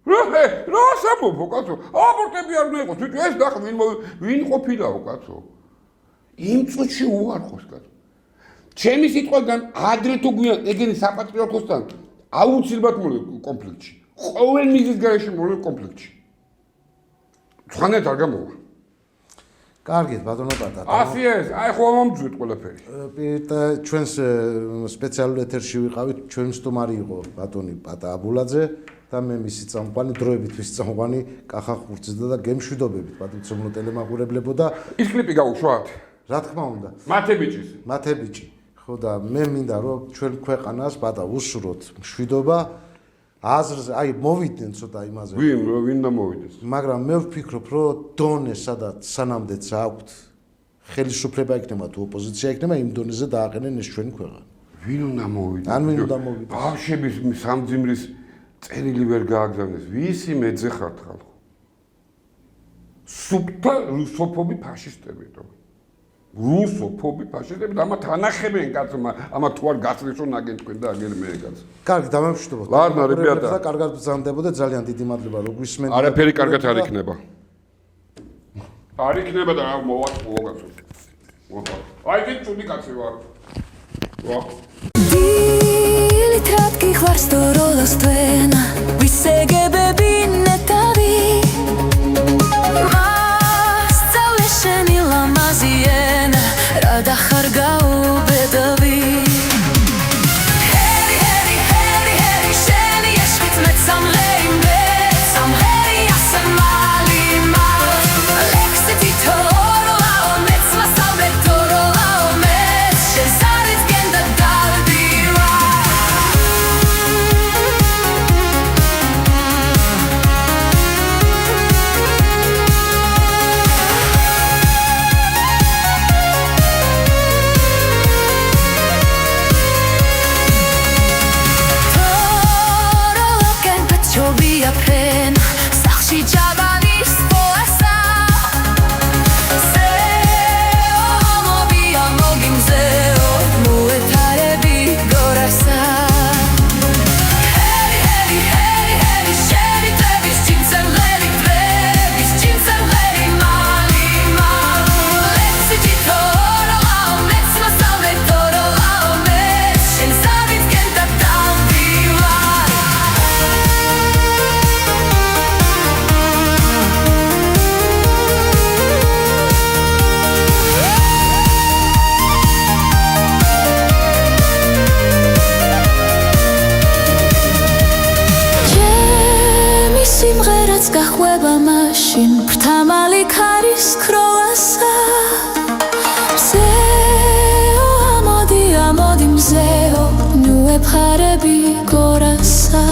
რა სამოფო კაცო. აბორტები არ უნდა იყოს. ბიჭო ეს ნახე ვინ ყოფილაო კაცო. იმ წუთში უარყოს კაცო. ჩემი სიტყვიდან ადრე თუ გვიან ეგენი საპატრიარქოსთან აუცილებლად მოვლენ კონფლიქტში. ყოველ მიზის გარეშე მოვლენ კონფლიქტში. ხანეთ არ გამოვა. კარგით, ბატონო პატარა. ასე ეს, აი ხო მომძვით ყველაფერი. ჩვენს სპეციალურ ეთერში ვიყავით, ჩვენი სტუმარი იყო ბატონი პატა აბულაძე და მე მისი წამყვანი, დროებით მისი წამყვანი კახა ხურციდა და გემშვიდობებით პატრიციუმლო ტელემაყურებლებო და ის კლიპი გაუშვათ? რა თქმა უნდა. მათე ბიჭი. ხო და მე მინდა რომ ჩვენ ქვეყანას პატა უსუროთ მშვიდობა აზრზე, აი მოვიდნენ ცოტა იმაზე. ვინ და მოვიდეს? მაგრამ მე ვფიქრობ, რომ დონე სადაც სანამდეც აქვთ ხელისუფლება იქნება თუ ოპოზიცია იქნება, იმ დონეზე დააყენեն ეს ჩვენი ქვეყანა. ვინ უნდა მოვიდა? ან ვინ უნდა მოვიდეს? ბავშვების სამძიმრის წერილი ვერ გააგზავნეს. ვისი მეძე ხართ ხალხო? სუფთა რუსოფობი ფაშისტები თო. რუსოფობი ფაშისტები და ამათ ანახებენ კაცო, ამათ თუ არ გასწრეს რომ ნაგენ თქვენ და აგერ მე კაც. კარგი, დამემშვიდობოთ. ლარნა, რებიატა. და კარგად ბრძანდებოდა, ძალიან დიდი მადლობა რომ გვისმენთ. არაფერი კარგად არ იქნება. არ იქნება და რა მოვაწყო კაცო. აი ეს წუდი კაცი ვარ. ვა. Დილით გიხვარს თუ როლოს თქვენა ვისეგებები ნეტავი მასწავლე შენი ლამაზი ენა რა დახარ გაუბედავი ჰერი ჰერი ჰერი ჰერი შენი ეშხით მეცამლერი მეცამლერი ასე მალი მალ ლექსეთი თორლაო მეცმასალმე თორლაო მეც შენ სარით გენდა დავდივა გახვება მაშინ ფრთამალი ქარის ქროვასა მზეო ამოდი ამოდი მზეო ნუ ეფხარები გორასა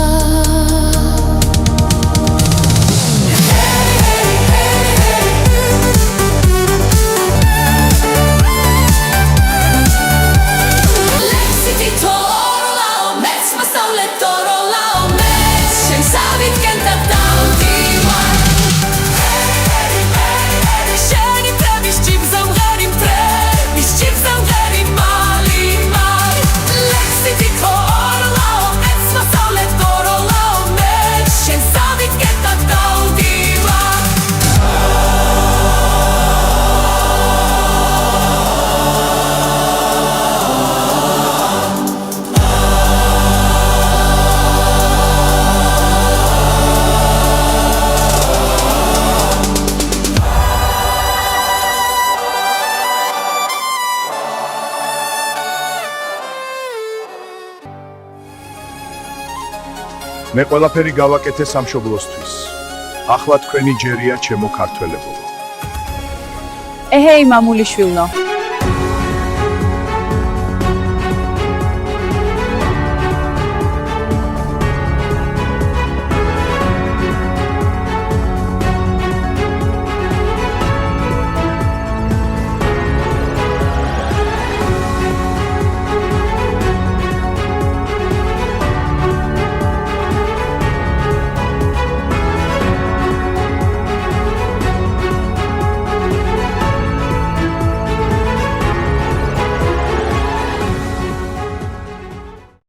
მე ყველაფერი გავაკეთე სამშობლოსთვის. ახლა თქვენი ჯერია ჩემო ქართველებო. ეჰეი მამულიშვილო